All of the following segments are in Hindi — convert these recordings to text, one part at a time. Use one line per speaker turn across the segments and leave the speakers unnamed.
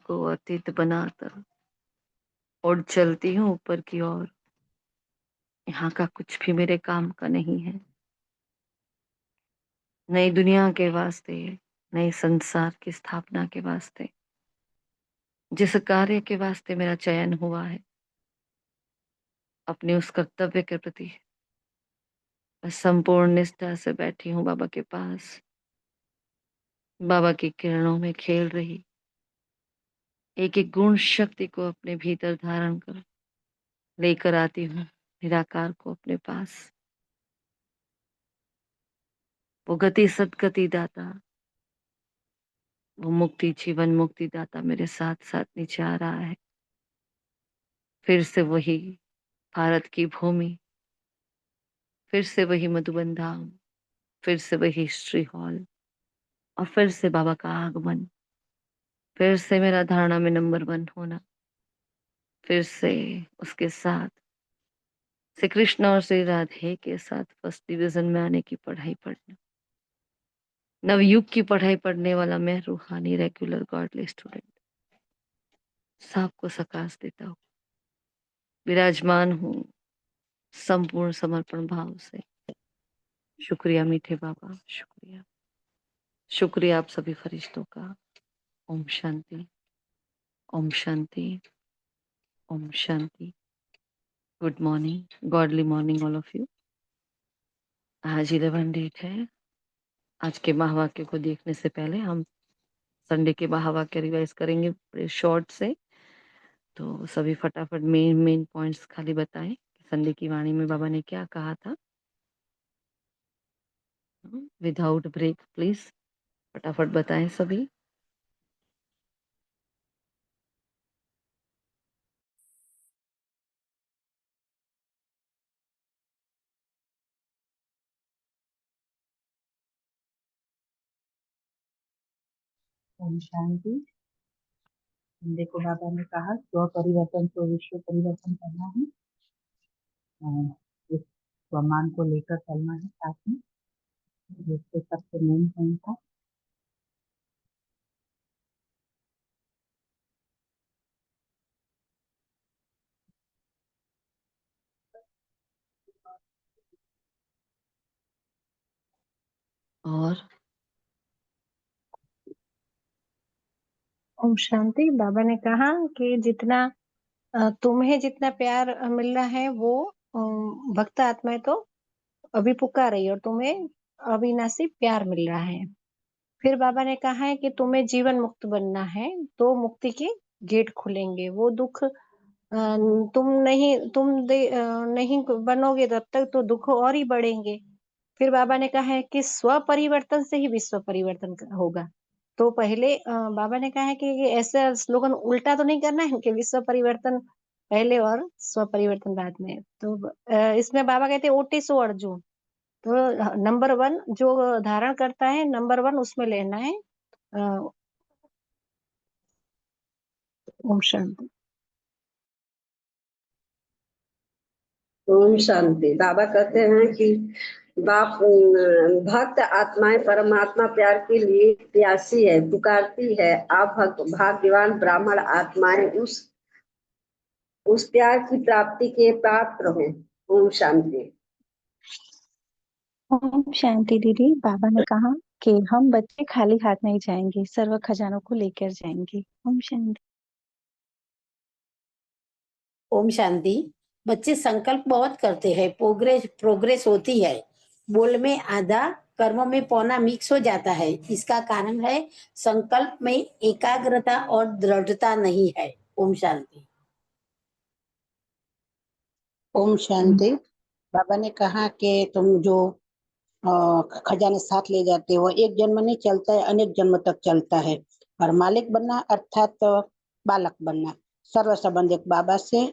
को अतीत बनाकर और चलती हूँ ऊपर की ओर। यहाँ का कुछ भी मेरे काम का नहीं है। नई दुनिया के वास्ते, नए संसार की स्थापना के वास्ते, जिस कार्य के वास्ते मेरा चयन हुआ है, अपने उस कर्तव्य के प्रति मैं संपूर्ण निष्ठा से बैठी हूँ बाबा के पास। बाबा की किरणों में खेल रही एक एक गुण शक्ति को अपने भीतर धारण कर लेकर आती हूँ निराकार को अपने पास। वो गति सदगति दाता, वो मुक्ति जीवन मुक्ति दाता मेरे साथ साथ नीचे आ रहा है। फिर से वही भारत की भूमि, फिर से वही मधुबन धाम, फिर से वही हिस्ट्री हॉल, और फिर से बाबा का आगमन, फिर से मेरा धारणा में नंबर 1 होना, फिर से उसके साथ श्री कृष्ण और श्री राधे के साथ फर्स्ट डिवीजन में आने की पढ़ाई पढ़ना। नवयुग की पढ़ाई पढ़ने वाला मैं रूहानी रेगुलर गॉडली स्टूडेंट सबको सकाश देता हूँ। विराजमान हूँ संपूर्ण समर्पण भाव से। शुक्रिया मीठे बाबा, शुक्रिया। शुक्रिया आप सभी फरिश्तों का। ओम शांति, ओम शांति, ओम शांति। Good morning, godly morning all of you. आज 11 डेट है। आज के महावाक्य को देखने से पहले हम संडे के महावाक्य रिवाइज करेंगे बड़े शॉर्ट से। तो सभी फटाफट मेन मेन पॉइंट्स खाली बताएं कि संडे की वाणी में बाबा ने क्या कहा था। विदाउट ब्रेक प्लीज फटाफट बताएं सभी।
ओम शांति। देखो बाबा ने कहा स्व परिवर्तन तो विश्व परिवर्तन करना है। इस स्वमान को लेकर चलना है साथ में, जिससे सबसे मेन पॉइंट था।
और
ओम शांति। बाबा ने कहा कि जितना तुम्हें जितना प्यार मिल रहा है वो भक्त आत्माएं तो अभी पुकार रही है और तुम्हें अविनाशी प्यार मिल रहा है। फिर बाबा ने कहा है कि तुम्हें जीवन मुक्त बनना है तो मुक्ति के गेट खुलेंगे। वो दुख नहीं बनोगे तब तक तो दुख और ही बढ़ेंगे। फिर बाबा ने कहा है कि स्व परिवर्तन से ही विश्व परिवर्तन होगा। तो पहले बाबा ने कहा है कि ऐसा स्लोगन उल्टा तो नहीं करना है कि विश्व परिवर्तन पहले और स्व परिवर्तन बाद में। तो इसमें बाबा कहते हैं ओटी सो अर्जुन। तो नंबर 1 जो धारण करता है नंबर 1 उसमें लेना है। ओम शांति।
ओम शांति। बाबा कहते हैं कि बाप भक्त आत्माएं परमात्मा प्यार के लिए प्यासी है, पुकारती है। आप भक्त भाग्यवान ब्राह्मण आत्माएं उस प्यार की प्राप्ति के पात्र हो। ओम शांति।
ओम शांति दीदी। बाबा ने कहा कि हम बच्चे खाली हाथ नहीं जाएंगे, सर्व खजानों को लेकर जाएंगे। ओम शांति।
ओम शांति। बच्चे संकल्प बहुत करते हैं, प्रोग्रेस होती है। बोल में आधा, कर्मों में पौना मिक्स हो जाता है। इसका कारण है संकल्प में एकाग्रता और दृढ़ता नहीं है। ओम शांति।
ओम शांति। बाबा ने कहा कि तुम जो खजाने साथ ले जाते हो एक जन्म नहीं चलता है, अनेक जन्म तक चलता है। और मालिक बनना अर्थात बालक बनना। सर्व संबंध एक बाबा से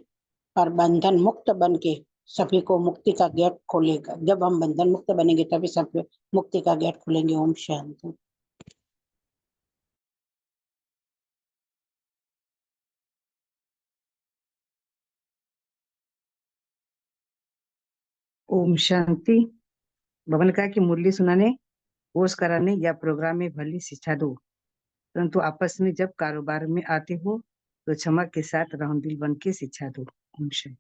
और बंधन मुक्त बन के सभी को मुक्ति का गेट खोलेगा। जब हम बंधन मुक्त बनेंगे तभी सब मुक्ति का गेट खोलेंगे। ओम शांति।
ओम शांति। बाबा ने कहा कि मुरली सुनाने, कोर्स कराने या प्रोग्राम में भली शिक्षा दो, परंतु आपस में जब कारोबार में आते हो तो क्षमा के साथ रामदिल बन के शिक्षा दो। ओम शांति।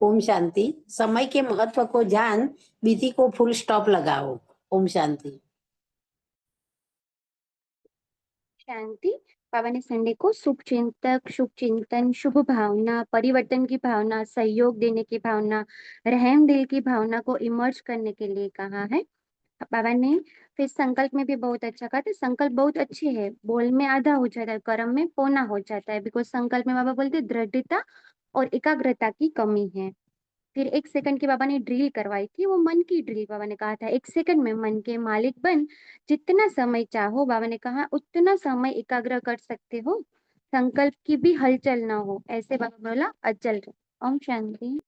ओम शांति। समय के महत्व को जान विधि को फुल स्टॉप लगाओ। ओम शांति।
शांति। बाबा ने संडे को शुभ चिंतक, शुभ चिंतन, शुभ भावना, परिवर्तन की भावना, सहयोग देने की भावना, रहम दिल की भावना को इमर्ज करने के लिए कहा है। बाबा ने फिर संकल्प में भी बहुत अच्छा कहा था। संकल्प बहुत अच्छे है, बोल में आधा हो जाता है, कर्म में पौना हो जाता है। बिकॉज संकल्प में बाबा बोलते दृढ़ता और एकाग्रता की कमी है। फिर 1 सेकंड की बाबा ने ड्रिल करवाई थी, वो मन की ड्रिल। बाबा ने कहा था 1 सेकंड में मन के मालिक बन, जितना समय चाहो, बाबा ने कहा उतना समय एकाग्र कर सकते हो, संकल्प की भी हलचल ना हो, ऐसे बाबा बोला अचल रहे। ओम शांति।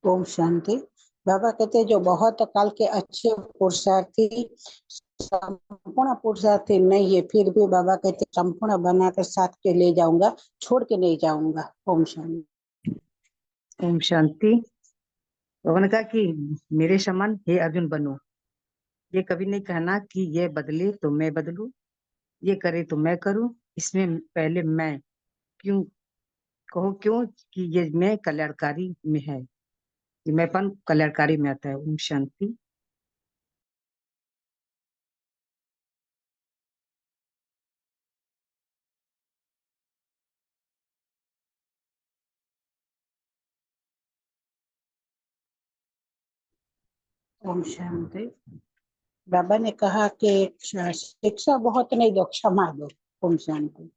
ओम शांति। बाबा कहते जो बहुत काल के अच्छे पुरुषार्थी संपूर्ण पुरुषार्थी नहीं है, फिर भी बाबा कहते संपूर्ण बनाकर साथ के ले जाऊंगा, छोड़ के नहीं जाऊंगा। ओम शांति।
ओम शांति। भगवान ने कहा कि मेरे समान हे अर्जुन बनो। ये कभी नहीं कहना कि ये बदले तो मैं बदलूं, ये करे तो मैं करूं, इसमें पहले मैं क्यों कहो, क्यों कि ये मैं कल्याणकारी में है, ये मैंपन कल्याणकारी में आता है। ओम शांति।
ओम शांति। बाबा ने कहा कि शिक्षा बहुत नहीं दो, क्षमा दो। ओम शांति।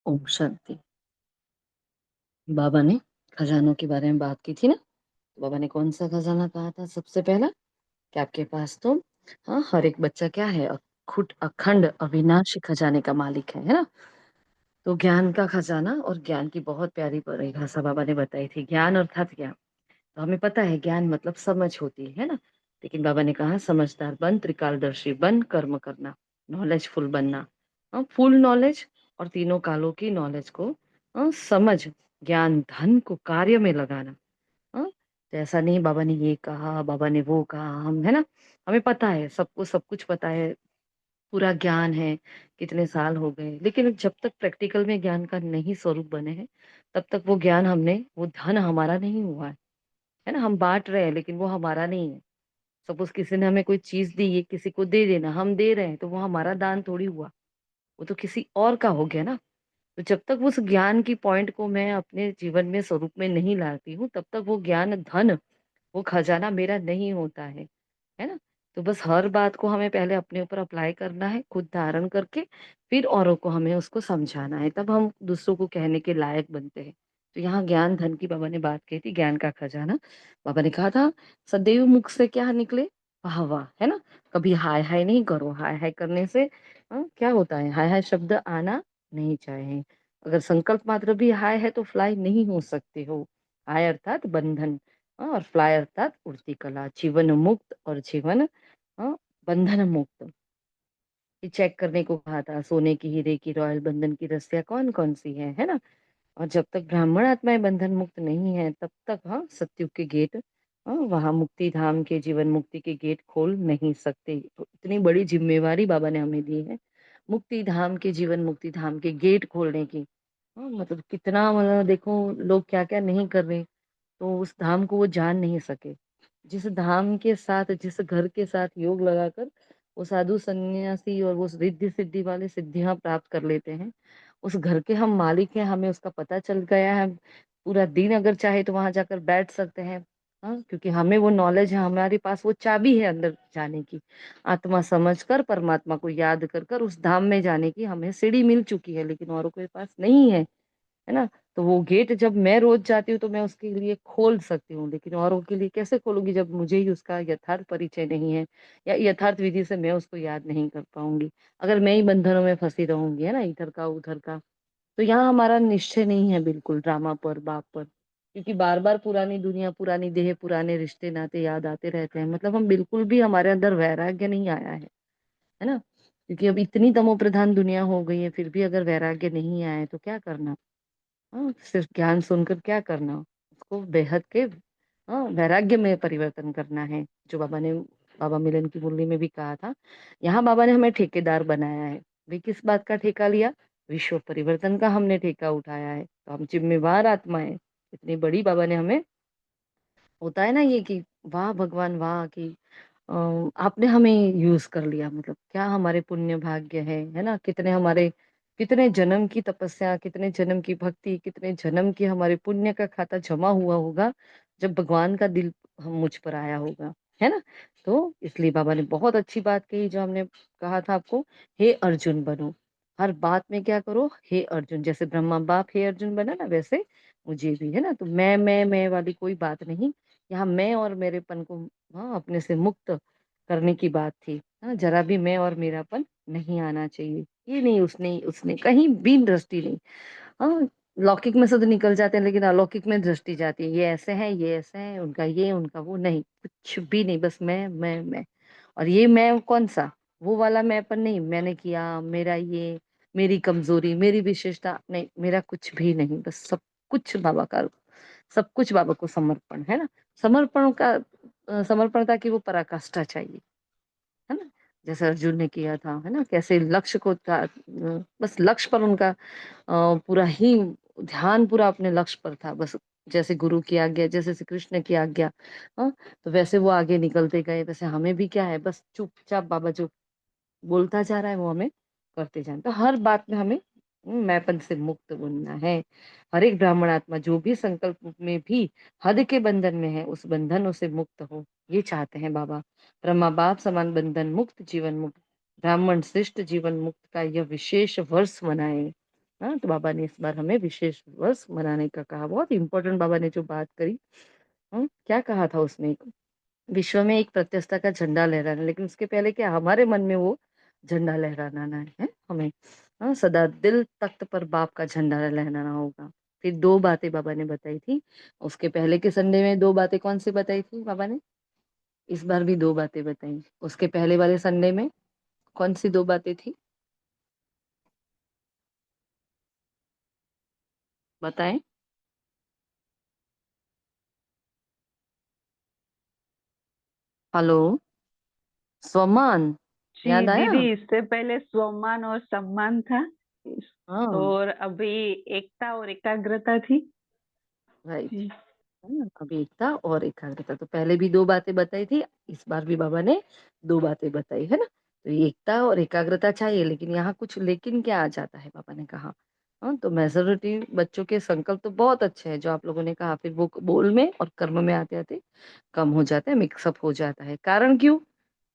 ओम शांति। बाबा ने खजानों के बारे में बात की थी ना। बाबा ने कौन सा खजाना कहा था सबसे पहला, कि आपके पास तो हाँ हर एक बच्चा क्या है, अखंड अविनाशी खजाने का मालिक है ना। तो ज्ञान का खजाना, और ज्ञान की बहुत प्यारी परिभाषा बाबा ने बताई थी। ज्ञान अर्थात क्या, तो हमें पता है ज्ञान मतलब समझ होती है ना। लेकिन बाबा ने कहा समझदार बन, त्रिकालदर्शी बन, कर्म करना, नॉलेजफुल बनना, फुल नॉलेज और तीनों कालों की नॉलेज को समझ, ज्ञान धन को कार्य में लगाना। तो ऐसा नहीं बाबा ने ये कहा, बाबा ने वो कहा, हम है ना, हमें पता है, सबको सब कुछ पता है, पूरा ज्ञान है, कितने साल हो गए, लेकिन जब तक प्रैक्टिकल में ज्ञान का नहीं स्वरूप बने हैं, तब तक वो ज्ञान हमने, वो धन हमारा नहीं हुआ है ना। हम बांट रहे हैं लेकिन वो हमारा नहीं है। सपोज किसी ने हमें कोई चीज दी, ये किसी को दे देना, हम दे रहे हैं, तो वो हमारा दान थोड़ी हुआ, वो तो किसी और का हो गया ना। तो जब तक उस ज्ञान की पॉइंट को मैं अपने जीवन में स्वरूप में नहीं लाती हूँ, तब तक वो ज्ञान धन, वो खजाना मेरा नहीं होता है ना। तो बस हर बात को हमें पहले अपने ऊपर अप्लाई करना है, खुद धारण करके, फिर औरों को हमें उसको समझाना है, तब हम दूसरों को कहने के लायक बनते हैं। तो यहाँ ज्ञान धन की बाबा ने बात की थी, ज्ञान का खजाना। बाबा ने कहा था सदैव मुख से क्या निकले, वाह वाह, है ना। कभी हाय हाय नहीं करो, हाय हाय करने से क्या होता है, हाय हाय शब्द आना नहीं चाहिए। अगर संकल्प मात्र भी हाय है तो फ्लाई नहीं हो सकते हो। हाय अर्थात बंधन, और फ्लाई अर्थात उड़ती कला, जीवन मुक्त और जीवन बंधन मुक्त। ये चेक करने को कहा था, सोने की, हीरे की, रॉयल बंधन की रस्सियां कौन कौन सी है ना। और जब तक ब्राह्मण आत्माएं बंधन मुक्त नहीं है, तब तक सत्युग के गेट, वहां मुक्ति धाम के, जीवन मुक्ति के गेट खोल नहीं सकते। तो इतनी बड़ी जिम्मेवारी बाबा ने हमें दी है, मुक्ति धाम के, जीवन मुक्ति धाम के गेट खोलने की। मतलब कितना, मतलब देखो लोग क्या क्या नहीं कर रहे, तो उस धाम को वो जान नहीं सके। जिस धाम के साथ, जिस घर के साथ योग लगाकर वो साधु सन्यासी और वो रिद्धि सिद्धि वाले सिद्धियां प्राप्त कर लेते हैं, उस घर के हम मालिक हैं, हमें उसका पता चल गया है। पूरा दिन अगर चाहे तो वहां जाकर बैठ सकते हैं। क्योंकि हमें वो नॉलेज है, हमारे पास वो चाबी है अंदर जाने की। आत्मा समझकर, परमात्मा को याद कर कर उस धाम में जाने की हमें सीढ़ी मिल चुकी है, लेकिन औरों के पास नहीं है। है ना? तो वो गेट जब मैं रोज़ जाती हूँ तो मैं उसके लिए खोल सकती हूँ, लेकिन औरों के लिए कैसे खोलूँगी जब मुझे ही उसका यथार्थ परिचय नहीं है या यथार्थ विधि से मैं उसको याद नहीं कर पाऊँगी। अगर मैं ही बंधनों में फँसी रहूँगी, है ना? इधर का उधर का। तो यहाँ हमारा निश्चय नहीं है बिल्कुल ड्रामा पर, बाप पर, क्योंकि बार-बार पुरानी दुनिया, पुरानी देह, पुराने रिश्ते-नाते याद आते रहते हैं। मतलब हम बिल्कुल भी हमारे अंदर वैराग्य नहीं आया है ना? क्योंकि अब इतनी तमोप्रधान दुनिया हो गई है, फिर भी अगर वैराग्य नहीं आया है तो क्या करना? हाँ, सिर्फ ज्ञान सुनकर क्या करना? उसको बेहद के वैराग्य में परिवर्तन करना है, जो बाबा मिलन की मुरली में भी कहा था। यहाँ बाबा ने हमें ठेकेदार बनाया है। वे किस बात का ठेका लिया? विश्व परिवर्तन का हमने ठेका उठाया है, तो हम जिम्मेवार आत्मा है। इतनी बड़ी बाबा ने हमें होता है ना ये कि वाह भगवान वाह कि अ, आपने हमें यूज़ कर लिया, मतलब क्या हमारे पुण्य भाग्य है ना? कितने जन्म की तपस्या, कितने जन्म की भक्ति, कितने जन्म की हमारे पुण्य का खाता जमा हुआ होगा, जब भगवान का दिल हम मुझ पर आया होगा, है ना? तो इसलिए बाबा ने बहुत अच्छी बात कही जो हमने कहा था आपको, हे अर्जुन बनो। हर बात में क्या करो? हे अर्जुन, जैसे ब्रह्मा बाप हे अर्जुन बना ना, वैसे मुझे भी, है ना? तो मैं वाली कोई बात नहीं। यहाँ मैं और मेरेपन को अपने से मुक्त करने की बात थी। हाँ, ज़रा भी मैं और मेरापन नहीं आना चाहिए। ये नहीं उसने उसने कहीं भी दृष्टि नहीं। हाँ, लौकिक में से तो निकल जाते हैं लेकिन अलौकिक में दृष्टि जाती है। ये ऐसे हैं, उनका ये, उनका वो, नहीं, कुछ भी नहीं, बस मैं। और ये मैं कौन-सा? वो वाला मैंपन नहीं, मैंने किया, मेरा ये, मेरी कमज़ोरी, मेरी विशेषता नहीं, मेरा कुछ भी नहीं, बस सब कुछ बाबा को समर्पण, है ना? समर्पणता की वो पराकाष्ठा चाहिए, है ना? जैसे अर्जुन ने किया था, है ना? कैसे लक्ष्य को बस लक्ष्य पर उनका पूरा ही ध्यान पूरा अपने लक्ष्य पर था, बस जैसे गुरु की आज्ञा, जैसे श्री कृष्ण की आज्ञा, हाँ? तो वैसे वो आगे निकलते गए, वैसे हमें भी क्या है, बस चुपचाप बाबा जो बोलता जा रहा है वो हमें करते जाना। तो हर बात में हमें मैंपन से मुक्त बनना है। हर एक ब्राह्मण आत्मा जो भी संकल्प में भी हद के बंधन में है, उस बंधनों से मुक्त हो, ये चाहते हैं बाबा। ब्रह्मा बाप समान बंधन मुक्त जीवन मुक्त, ब्राह्मण श्रेष्ठ जीवन मुक्त का यह विशेष वर्ष मनाए। हाँ, तो बाबा ने इस बार हमें विशेष वर्ष मनाने का कहा। बहुत इंपॉर्टेंट बाबा ने जो बात करी, क्या कहा था उसने? विश्व में एक प्रत्यक्षता का झंडा लहराना, लेकिन उसके पहले क्या हमारे मन में वो झंडा लहराना है हमें। सदा दिल तख्त पर बाप का झंडा लहराना होगा। फिर 2 बातें बाबा ने बताई थी। उसके पहले के संडे में 2 बातें कौन-सी बताई थी बाबा ने? इस बार भी 2 बातें बताई। उसके पहले वाले संडे में कौन-सी 2 बातें थी? बताएँ? हेलो? स्वमान,
जी
याद
दीदी,
आया?
इससे पहले स्वमान और सम्मान था।
हाँ,
और अभी एकता और एकाग्रता थी।
राइट।
जी।
अभी एकता और एकाग्रता, तो पहले भी 2 बातें बताई थी, इस बार भी बाबा ने 2 बातें बताई, है ना? तो ये एकता और एकाग्रता चाहिए, लेकिन यहाँ कुछ लेकिन क्या आ जाता है, बाबा ने कहा। तो मेजॉरिटी बच्चों के संकल्प तो बहुत अच्छे हैं जो आप लोगों ने कहा, फिर वो बोल में और कर्म में आते-आते कम हो जाता है, मिक्स अप हो जाता है। कारण क्यों?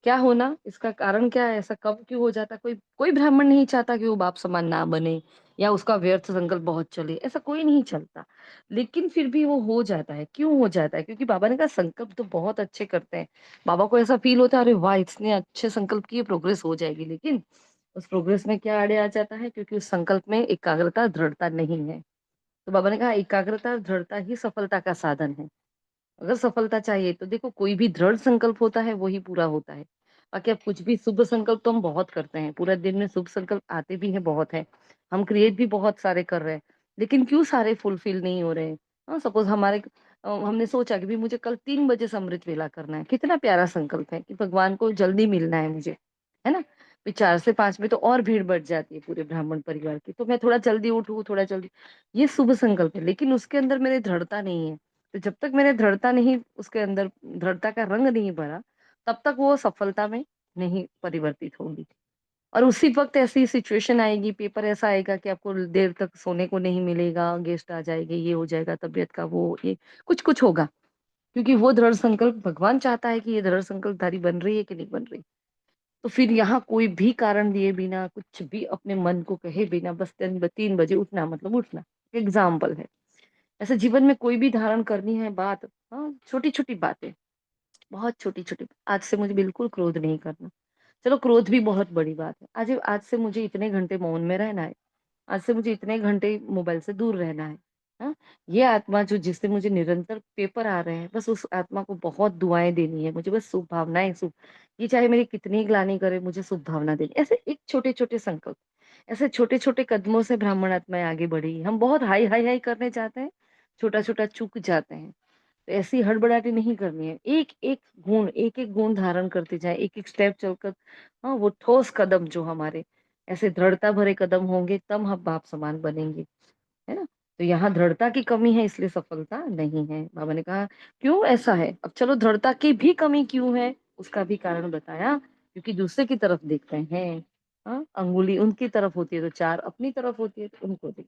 क्या होना? इसका कारण क्या है? ऐसा कब क्यों हो जाता है? कोई कोई ब्राह्मण नहीं चाहता कि वो बाप समान ना बने या उसका व्यर्थ संकल्प बहुत चले, ऐसा कोई नहीं चलता। लेकिन फिर भी वो हो जाता है, क्यों हो जाता है? क्योंकि बाबा ने कहा संकल्प तो बहुत अच्छे करते हैं। बाबा को ऐसा फ़ील होता है, अरे वाह! इतने अच्छे संकल्प किए, प्रोग्रेस हो जाएगी, लेकिन उस प्रोग्रेस में क्या आड़े आ जाता है? क्योंकि उस संकल्प में एकाग्रता, दृढ़ता नहीं है। तो बाबा ने कहा एकाग्रता और दृढ़ता ही सफलता का साधन है। अगर सफलता चाहिए तो देखो कोई भी दृढ़ संकल्प होता है वही पूरा होता है। बाकी अब कुछ भी शुभ संकल्प तो हम बहुत करते हैं, पूरा दिन में शुभ संकल्प आते भी हैं, बहुत हैं। हम क्रिएट भी बहुत सारे कर रहे हैं, लेकिन क्यों सारे फुलफिल नहीं हो रहे हैं? सपोज़ हमने सोचा कि भई मुझे कल 3 बजे से अमृत वेला करना है, कितना प्यारा संकल्प है कि भगवान को जल्दी मिलना है मुझे, है ना? फिर 4 से 5 में तो और भीड़ बढ़ जाती है पूरे ब्राह्मण परिवार की, तो मैं थोड़ा जल्दी उठूँ, थोड़ा जल्दी, ये शुभ संकल्प है, लेकिन उसके अंदर मेरे दृढ़ता नहीं है। तो जब तक मैंने दृढ़ता नहीं, उसके अंदर दृढ़ता का रंग नहीं भरा, तब तक वो सफलता में नहीं परिवर्तित होगी। और उसी वक़्त ऐसी सिचुएशन आएगी, पेपर ऐसा आएगा कि आपको देर तक सोने को नहीं मिलेगा, गेस्ट आ जाएँगे, ये हो जाएगा, तबीयत का वो ये कुछ-कुछ होगा। क्योंकि वो दृढ़ संकल्प भगवान चाहता है कि ये दृढ़ संकल्पधारी बन रही है कि नहीं बन रही। तो फिर यहाँ कोई भी कारण दिए बिना, कुछ भी अपने मन को कहे बिना बस 3 बजे उठना मतलब उठना, एग्जाम्पल है। ऐसे जीवन में कोई भी धारण करनी है बात, हाँ, छोटी-छोटी बातें, बहुत छोटी-छोटी, आज से मुझे बिल्कुल क्रोध नहीं करना। चलो क्रोध भी बहुत बड़ी बात है। आज आज से मुझे इतने घंटे मौन में रहना है। आज से मुझे इतने घंटे मोबाइल से दूर रहना है। हाँ? ये आत्मा जो जिससे मुझे निरंतर पेपर आ रहे हैं, बस उस आत्मा को बहुत दुआएँ देनी है। मुझे बस शुभ भावनाएँ शुभ, ये चाहे मेरी कितनी ग्लानि करे, मुझे शुभ भावना देनी। ऐसे एक छोटे-छोटे संकल्प, ऐसे छोटे-छोटे कदमों से ब्राह्मण आत्माएँ आगे बढ़ी। हम बहुत हाई, हाई, हाई करने चाहते हैं, छोटा-छोटा चूक जाते हैं। तो ऐसी हड़बड़ाहटी नहीं करनी है। एक-एक गुण धारण करते जाएँ, एक-एक स्टेप चलकर, हाँ, वो ठोस कदम जो हमारे ऐसे दृढ़ता भरे कदम होंगे, तब हम बाप समान बनेंगे, है ना? तो यहाँ दृढ़ता की कमी है इसलिए सफलता नहीं है। बाबा ने कहा क्यों ऐसा है? अब चलो दृढ़ता की भी कमी क्यों है? उसका भी कारण बताया, क्योंकि दूसरे की तरफ देखते हैं। हाँ, अंगुली उनकी तरफ होती है तो 4 अपनी तरफ होती है तो उनको देख।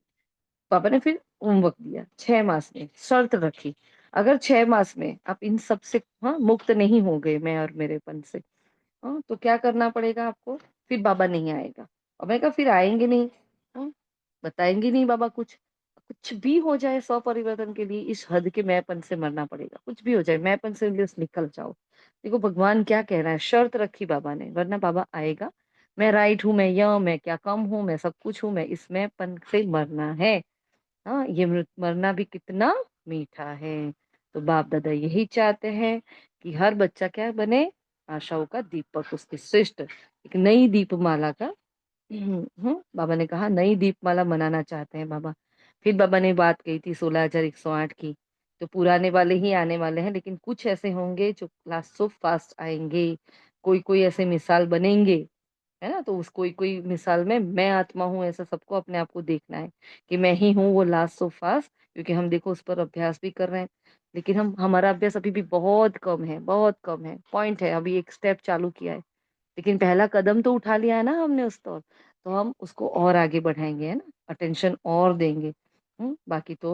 पापा ने फिर होमवर्क दिया 6 मास में, शर्त रखी, अगर 6 मास में आप इन सब से, हाँ, मुक्त नहीं हो गए मैं और मेरेपन से, हाँ, तो क्या करना पड़ेगा आपको? फिर बाबा नहीं आएगा। और मैंने कहा फिर आएँगे नहीं, हाँ, बताएँगे नहीं बाबा कुछ। कुछ भी हो जाए स्वपरिवर्तन के लिए इस हद के मैंपन से मरना पड़ेगा। कुछ भी हो जाए मैंपन से बस निकल जाओ। देखो भगवान क्या कह रहा है, शर्त रखी बाबा ने, वरना बाबा आएगा। मैं राइट हूँ, मैं मैं क्या कम हूँ, मैं सब कुछ हूँ, मैं इस मैंपन से मरना है। हाँ, ये मरना भी कितना मीठा है। तो बाप दादा यही चाहते हैं कि हर बच्चा क्या बने, आशाओं का दीपक, उसकी श्रेष्ठ एक नई दीपमाला का, बाबा ने कहा नई दीपमाला मनाना चाहते हैं बाबा। फिर बाबा ने बात कही थी 16,108 की, तो पुराने वाले ही आने वाले हैं, लेकिन कुछ ऐसे होंगे जो लास्ट सो फास्ट आएंगे, कोई कोई ऐसे मिसाल बनेंगे, है ना? तो उस कोई-कोई मिसाल में मैं आत्मा हूँ, ऐसा सबको अपने आप को देखना है कि मैं ही हूँ वो लास्ट सो फास्ट, क्योंकि हम देखो उस पर अभ्यास भी कर रहे हैं। लेकिन हम हमारा अभ्यास अभी भी बहुत कम है, बहुत कम है। पॉइंट है, अभी एक स्टेप चालू किया है। लेकिन पहला कदम तो उठा लिया है ना हमने उस तौर, तो हम उसको और आगे बढ़ाएँगे, है ना? अटेंशन और देंगे। बाकी तो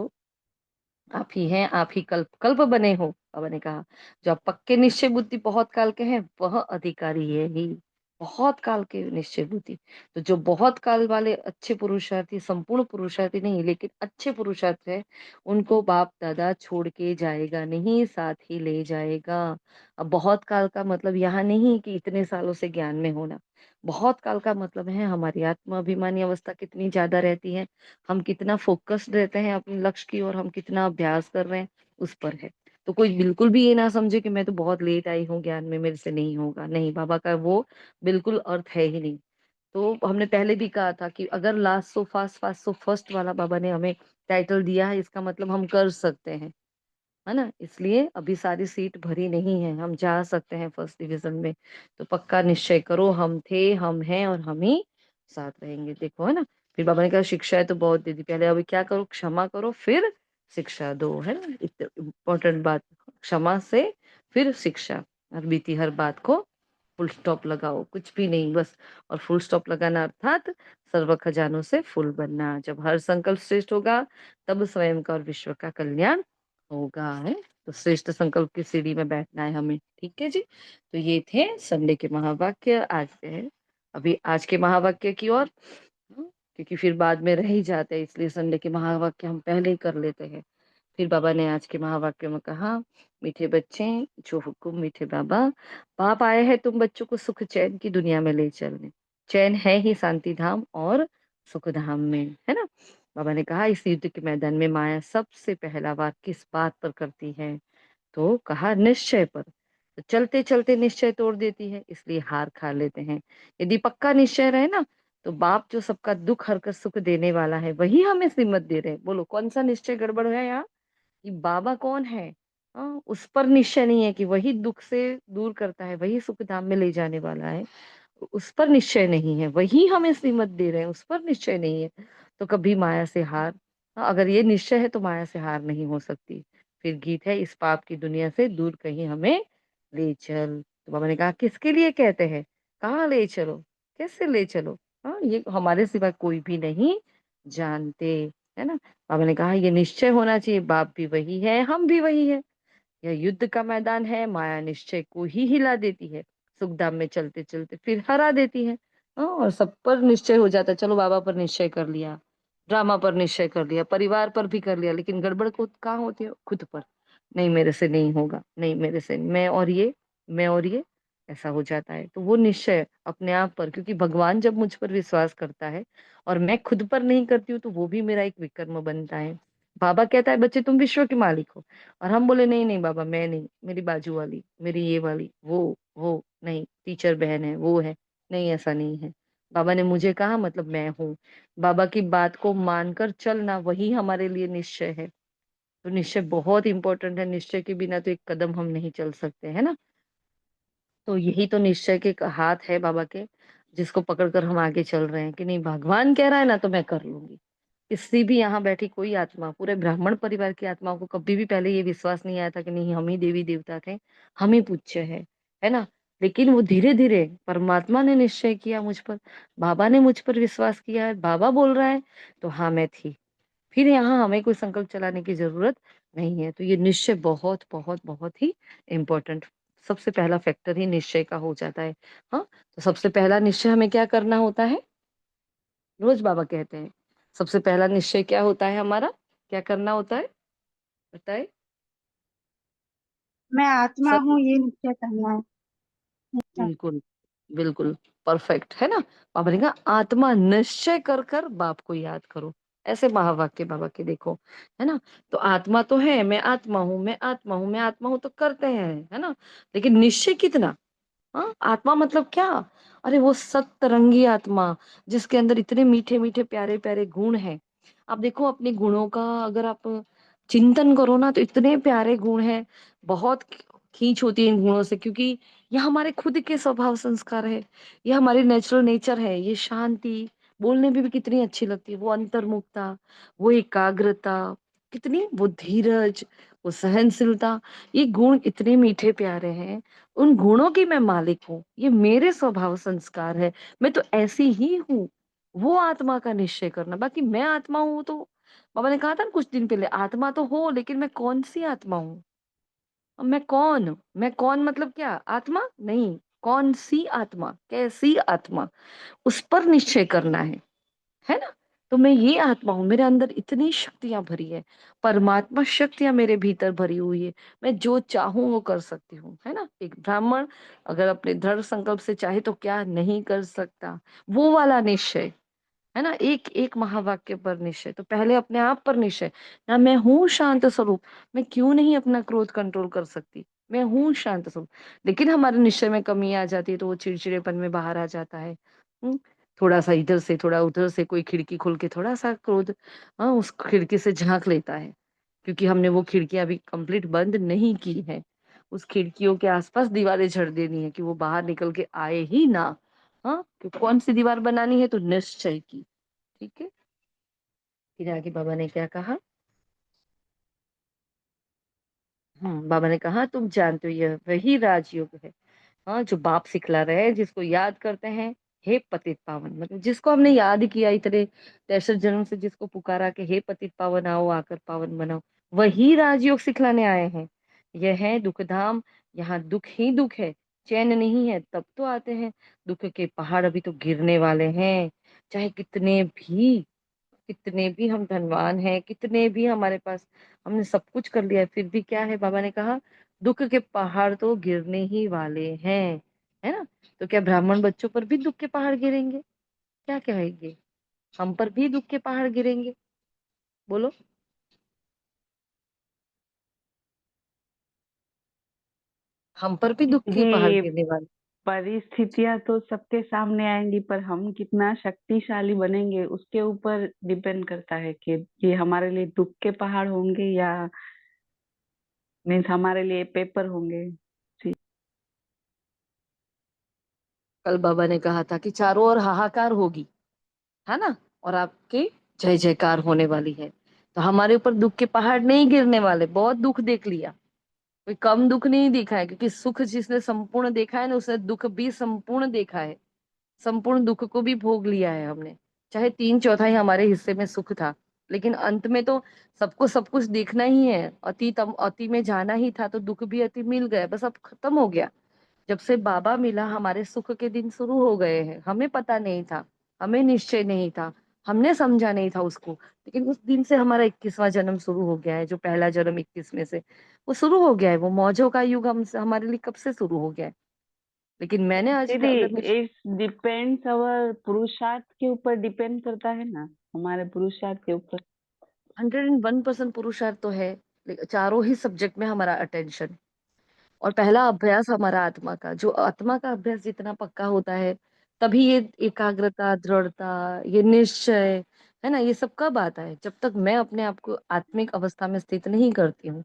आप ही हैं, आप ही कल्प कल्प बने हो, बाबा ने कहा। जो आप पक्के निश्चय बुद्धि बहुत काल के हैं, वह अधिकारी है ही। बहुत काल के निश्चय बुद्धि। तो जो बहुत काल वाले अच्छे पुरुषार्थी, संपूर्ण पुरुषार्थी नहीं, लेकिन अच्छे पुरुषार्थ है, उनको बाप दादा छोड़ के जाएगा नहीं, साथ ही ले जाएगा। अब बहुत काल का मतलब यहाँ नहीं कि इतने सालों से ज्ञान में होना। बहुत काल का मतलब है हमारी आत्माभिमानी अवस्था कितनी ज्यादा रहती है, हम कितना फोकस्ड रहते हैं अपने लक्ष्य की ओर, हम कितना अभ्यास कर रहे हैं, उस पर है। तो कोई बिल्कुल भी ये ना समझे कि मैं तो बहुत लेट आई हूँ ज्ञान में, मेरे से नहीं होगा। नहीं, बाबा का वो बिल्कुल अर्थ है ही नहीं। तो हमने पहले भी कहा था कि अगर last so fast, fast so first वाला बाबा ने हमें टाइटल दिया है, इसका मतलब हम कर सकते हैं, है ना? इसलिए अभी सारी सीट भरी नहीं है, हम जा सकते हैं फर्स्ट डिवीज़न में। तो पक्का निश्चय करो, हम थे, हम हैं और हम ही साथ रहेंगे। देखो, है ना? फिर बाबा ने कहा शिक्षाएँ तो बहुत दे दी, पहले अभी क्या करो, क्षमा करो, फिर शिक्षा दो, है ना? इम्पोर्टेंट बात, क्षमा से फिर शिक्षा, और बीती हर बात को फुल स्टॉप लगाओ, कुछ भी नहीं बस। और फुल स्टॉप लगाना अर्थात सर्व खजानों से फुल बनना। जब हर संकल्प श्रेष्ठ होगा, तब स्वयं का और विश्व का कल्याण होगा, है। तो श्रेष्ठ संकल्प की सीढ़ी में बैठना है हमें, ठीक है जी। तो ये थे संडे के महावाक्य। आज है अभी आज के महावाक्य की ओर, क्योंकि फिर बाद में रह ही जाते हैं, इसलिए संडे के महावाक्य हम पहले ही कर लेते हैं। फिर बाबा ने आज के महावाक्य में कहा, मीठे बच्चे, जो हुक्म मीठे बाबा, बाप आए हैं तुम बच्चों को सुख चैन की दुनिया में ले चलने। चैन है ही शांति धाम और सुख धाम में, है ना? बाबा ने कहा इस युद्ध के मैदान में माया सबसे पहला वार किस बात पर करती है? तो कहा निश्चय पर। तो चलते चलते निश्चय तोड़ देती है, इसलिए हार खा लेते हैं। यदि पक्का निश्चय रहे ना, तो बाप जो सबका दुख हरकर सुख देने वाला है, वही हमें सिमत दे रहे हैं। बोलो कौन सा निश्चय गड़बड़ है यहाँ? कि बाबा कौन है, उस पर निश्चय नहीं है कि वही दुख से दूर करता है, वही सुख धाम में ले जाने वाला है। उस पर निश्चय नहीं है, वही हमें श्रीमत दे रहे हैं, उस पर निश्चय नहीं है। तो कभी माया से हार, अगर ये निश्चय है तो माया से हार नहीं हो सकती। फिर गीत है, इस पाप की दुनिया से दूर कहीं हमें ले चल। तो बाबा ने कहा किसके लिए कहते हैं, कहाँ ले चलो, कैसे ले चलो? ये हमारे सिवा कोई भी नहीं जानते, है ना? बाबा ने कहा ये निश्चय होना चाहिए, बाप भी वही है, हम भी वही है। यह युद्ध का मैदान है, माया निश्चय को ही हिला देती है। सुखधाम में चलते चलते फिर हरा देती है। और सब पर निश्चय हो जाता है, चलो बाबा पर निश्चय कर लिया, ड्रामा पर निश्चय कर लिया, परिवार पर भी कर लिया, लेकिन गड़बड़ को कहाँ होती है? खुद पर। नहीं मेरे से नहीं होगा, नहीं मेरे से, मैं और ये ऐसा हो जाता है। तो वो निश्चय अपने आप पर, क्योंकि भगवान जब मुझ पर विश्वास करता है और मैं खुद पर नहीं करती हूँ, तो वो भी मेरा एक विकर्म बनता है। बाबा कहता है बच्चे तुम विश्व के मालिक हो, और हम बोले नहीं नहीं बाबा मैं नहीं, मेरी बाजू वाली, मेरी ये वाली, वो नहीं, टीचर बहन है, वो है, नहीं ऐसा नहीं है। बाबा ने मुझे कहा मतलब मैं हूँ। बाबा की बात को मानकर चलना वही हमारे लिए निश्चय है। तो निश्चय बहुत इंपॉर्टेंट है, निश्चय के बिना तो एक कदम हम नहीं चल सकते, है ना। तो यही तो निश्चय के हाथ है बाबा के, जिसको पकड़कर हम आगे चल रहे हैं कि नहीं भगवान कह रहा है ना तो मैं कर लूंगी। किसी भी यहाँ बैठी कोई आत्मा, पूरे ब्राह्मण परिवार की आत्माओं को कभी भी पहले ये विश्वास नहीं आया था कि नहीं हम ही देवी देवता थे, हम ही पूज्य है ना। लेकिन वो धीरे धीरे परमात्मा ने निश्चय किया मुझ पर, बाबा ने मुझ पर विश्वास किया है, बाबा बोल रहा है तो हाँ मैं थी। फिर यहाँ हमें कोई संकल्प चलाने की जरूरत नहीं है। तो ये निश्चय बहुत बहुत बहुत ही इम्पोर्टेंट, सबसे पहला फैक्टर ही निश्चय का हो जाता है। हाँ, तो सबसे पहला निश्चय हमें क्या करना होता है? रोज बाबा कहते हैं सबसे पहला निश्चय क्या होता है हमारा, क्या करना होता है? बताए
मैं आत्मा
सब।
हूँ, ये निश्चय करना है। अच्छा,
बिल्कुल, बिल्कुल परफेक्ट है ना। बाबा ने कहा आत्मा निश्चय कर कर बाप को याद करो, ऐसे महावाक्य बाबा के देखो, है ना। तो आत्मा तो है, मैं आत्मा हूँ, मैं आत्मा हूँ, मैं आत्मा हूँ, तो करते हैं, है ना। लेकिन निश्चय कितना? हाँ, आत्मा मतलब क्या? अरे वो सतरंगी आत्मा, जिसके अंदर इतने मीठे मीठे प्यारे प्यारे गुण हैं। आप देखो अपने गुणों का अगर आप चिंतन करो ना, तो इतने प्यारे गुण हैं, बहुत खींच होती है इन गुणों से, क्योंकि ये हमारे खुद के स्वभाव संस्कार है, ये हमारी नेचुरल नेचर है। ये शांति बोलने में भी कितनी अच्छी लगती है, वो अंतर्मुखता, वो एकाग्रता, कितनी वो धीरज, वो सहनशीलता, ये गुण इतने मीठे प्यारे हैं। उन गुणों की मैं मालिक हूँ, ये मेरे स्वभाव संस्कार है, मैं तो ऐसी ही हूँ। वो आत्मा का निश्चय करना। बाकी मैं आत्मा हूँ तो बाबा ने कहा था ना कुछ दिन पहले, आत्मा तो हो लेकिन मैं कौन सी आत्मा हूँ? अब मैं कौन मतलब क्या? आत्मा नहीं, कौन सी आत्मा, कैसी आत्मा, उस पर निश्चय करना है ना। तो मैं ये आत्मा हूँ, मेरे अंदर इतनी शक्तियां भरी है, परमात्मा शक्तियां मेरे भीतर भरी हुई है, मैं जो चाहूं वो कर सकती हूँ, है ना। एक ब्राह्मण अगर अपने दृढ़ संकल्प से चाहे तो क्या नहीं कर सकता, वो वाला निश्चय, है ना। एक एक महावाक्य पर निश्चय, तो पहले अपने आप पर निश्चय ना, मैं हूँ शांत स्वरूप, मैं क्यों नहीं अपना क्रोध कंट्रोल कर सकती, मैं हूँ शांत स्वरूप। लेकिन हमारे निश्चय में कमी आ जाती है तो वो चिड़चिड़ेपन में बाहर आ जाता है। हम्म, थोड़ा सा इधर से थोड़ा उधर से, कोई खिड़की खोल के थोड़ा सा क्रोध, हाँ उस खिड़की से झांक लेता है, क्योंकि हमने वो खिड़कियां अभी कंप्लीट बंद नहीं की है। उस खिड़कियों के आसपास दीवारें झड़ देनी है कि वो बाहर निकल के आए ही ना। हाँ, कौन सी दीवार बनानी है? तो निश्चय की। ठीक है, फिर आगे बाबा ने क्या कहा? बाबा ने कहा तुम जानते हो यह वही राजयोग है, हाँ जो बाप सिखला रहे हैं, जिसको याद करते हैं हे पतित पावन, मतलब जिसको हमने याद किया इतने 63 जन्म से, जिसको पुकारा कि हे पतित पावन आओ आकर पावन बनाओ, वही राजयोग सिखलाने आए हैं। यह है दुख धाम, यहाँ दुख ही दुख है, चैन नहीं है। तब तो आते हैं, दुख के पहाड़ अभी तो गिरने वाले हैं। चाहे कितने भी हम धनवान हैं, कितने भी हमारे पास हमने सब कुछ कर लिया है, फिर भी क्या है? बाबा ने कहा दुख के पहाड़ तो गिरने ही वाले हैं, है ना। तो क्या ब्राह्मण बच्चों पर भी दुख के पहाड़ गिरेंगे? क्या कहेंगे? हम पर भी दुख के पहाड़ गिरेंगे? बोलो। हम पर भी दुख के पहाड़
ये
गिरने वाले।
परिस्थितियां तो सबके सामने आएंगी, पर हम कितना शक्तिशाली बनेंगे उसके ऊपर डिपेंड करता है कि ये हमारे लिए दुख के पहाड़ होंगे या मीन्स हमारे लिए पेपर होंगे। जी।
कल बाबा ने कहा था कि चारों ओर हाहाकार होगी, है ना, और आपके जय जयकार होने वाली है। तो हमारे ऊपर दुख के पहाड़ नहीं गिरने वाले। बहुत दुख देख लिया, कोई कम दुख नहीं देखा है, क्योंकि सुख जिसने संपूर्ण देखा है ना, उसने दुख भी संपूर्ण देखा है। संपूर्ण दुख को भी भोग लिया है हमने। चाहे 3/4 हमारे हिस्से में सुख था, लेकिन अंत में तो सबको सब कुछ देखना ही है। अति में जाना ही था, तो दुख भी अति मिल गया, बस अब खत्म हो गया। जब से बाबा मिला हमारे सुख के दिन शुरू हो गए हैं। हमें पता नहीं था, हमें निश्चय नहीं था, हमने समझा नहीं था उसको, लेकिन उस दिन से हमारा 21वां जन्म शुरू हो गया है। जो पहला जन्म 21 में से वो शुरू हो गया है, वो मौजों का युग हम हमारे लिए कब से शुरू हो गया है। लेकिन मैंने आज
दीदी,
अगर मेरी
इट डिपेंड्स अवर पुरुषार्थ के ऊपर डिपेंड करता है ना, हमारे पुरुषार्थ के ऊपर।
101% पुरुषार्थ तो है, चारों ही सब्जेक्ट में हमारा अटेंशन। और पहला अभ्यास हमारा आत्मा का, जो आत्मा का अभ्यास जितना पक्का होता है, तभी ये एकाग्रता, दृढ़ता, ये निश्चय, है ना, ये सब कब आता है? जब तक मैं अपने आप को आत्मिक अवस्था में स्थित नहीं करती हूँ।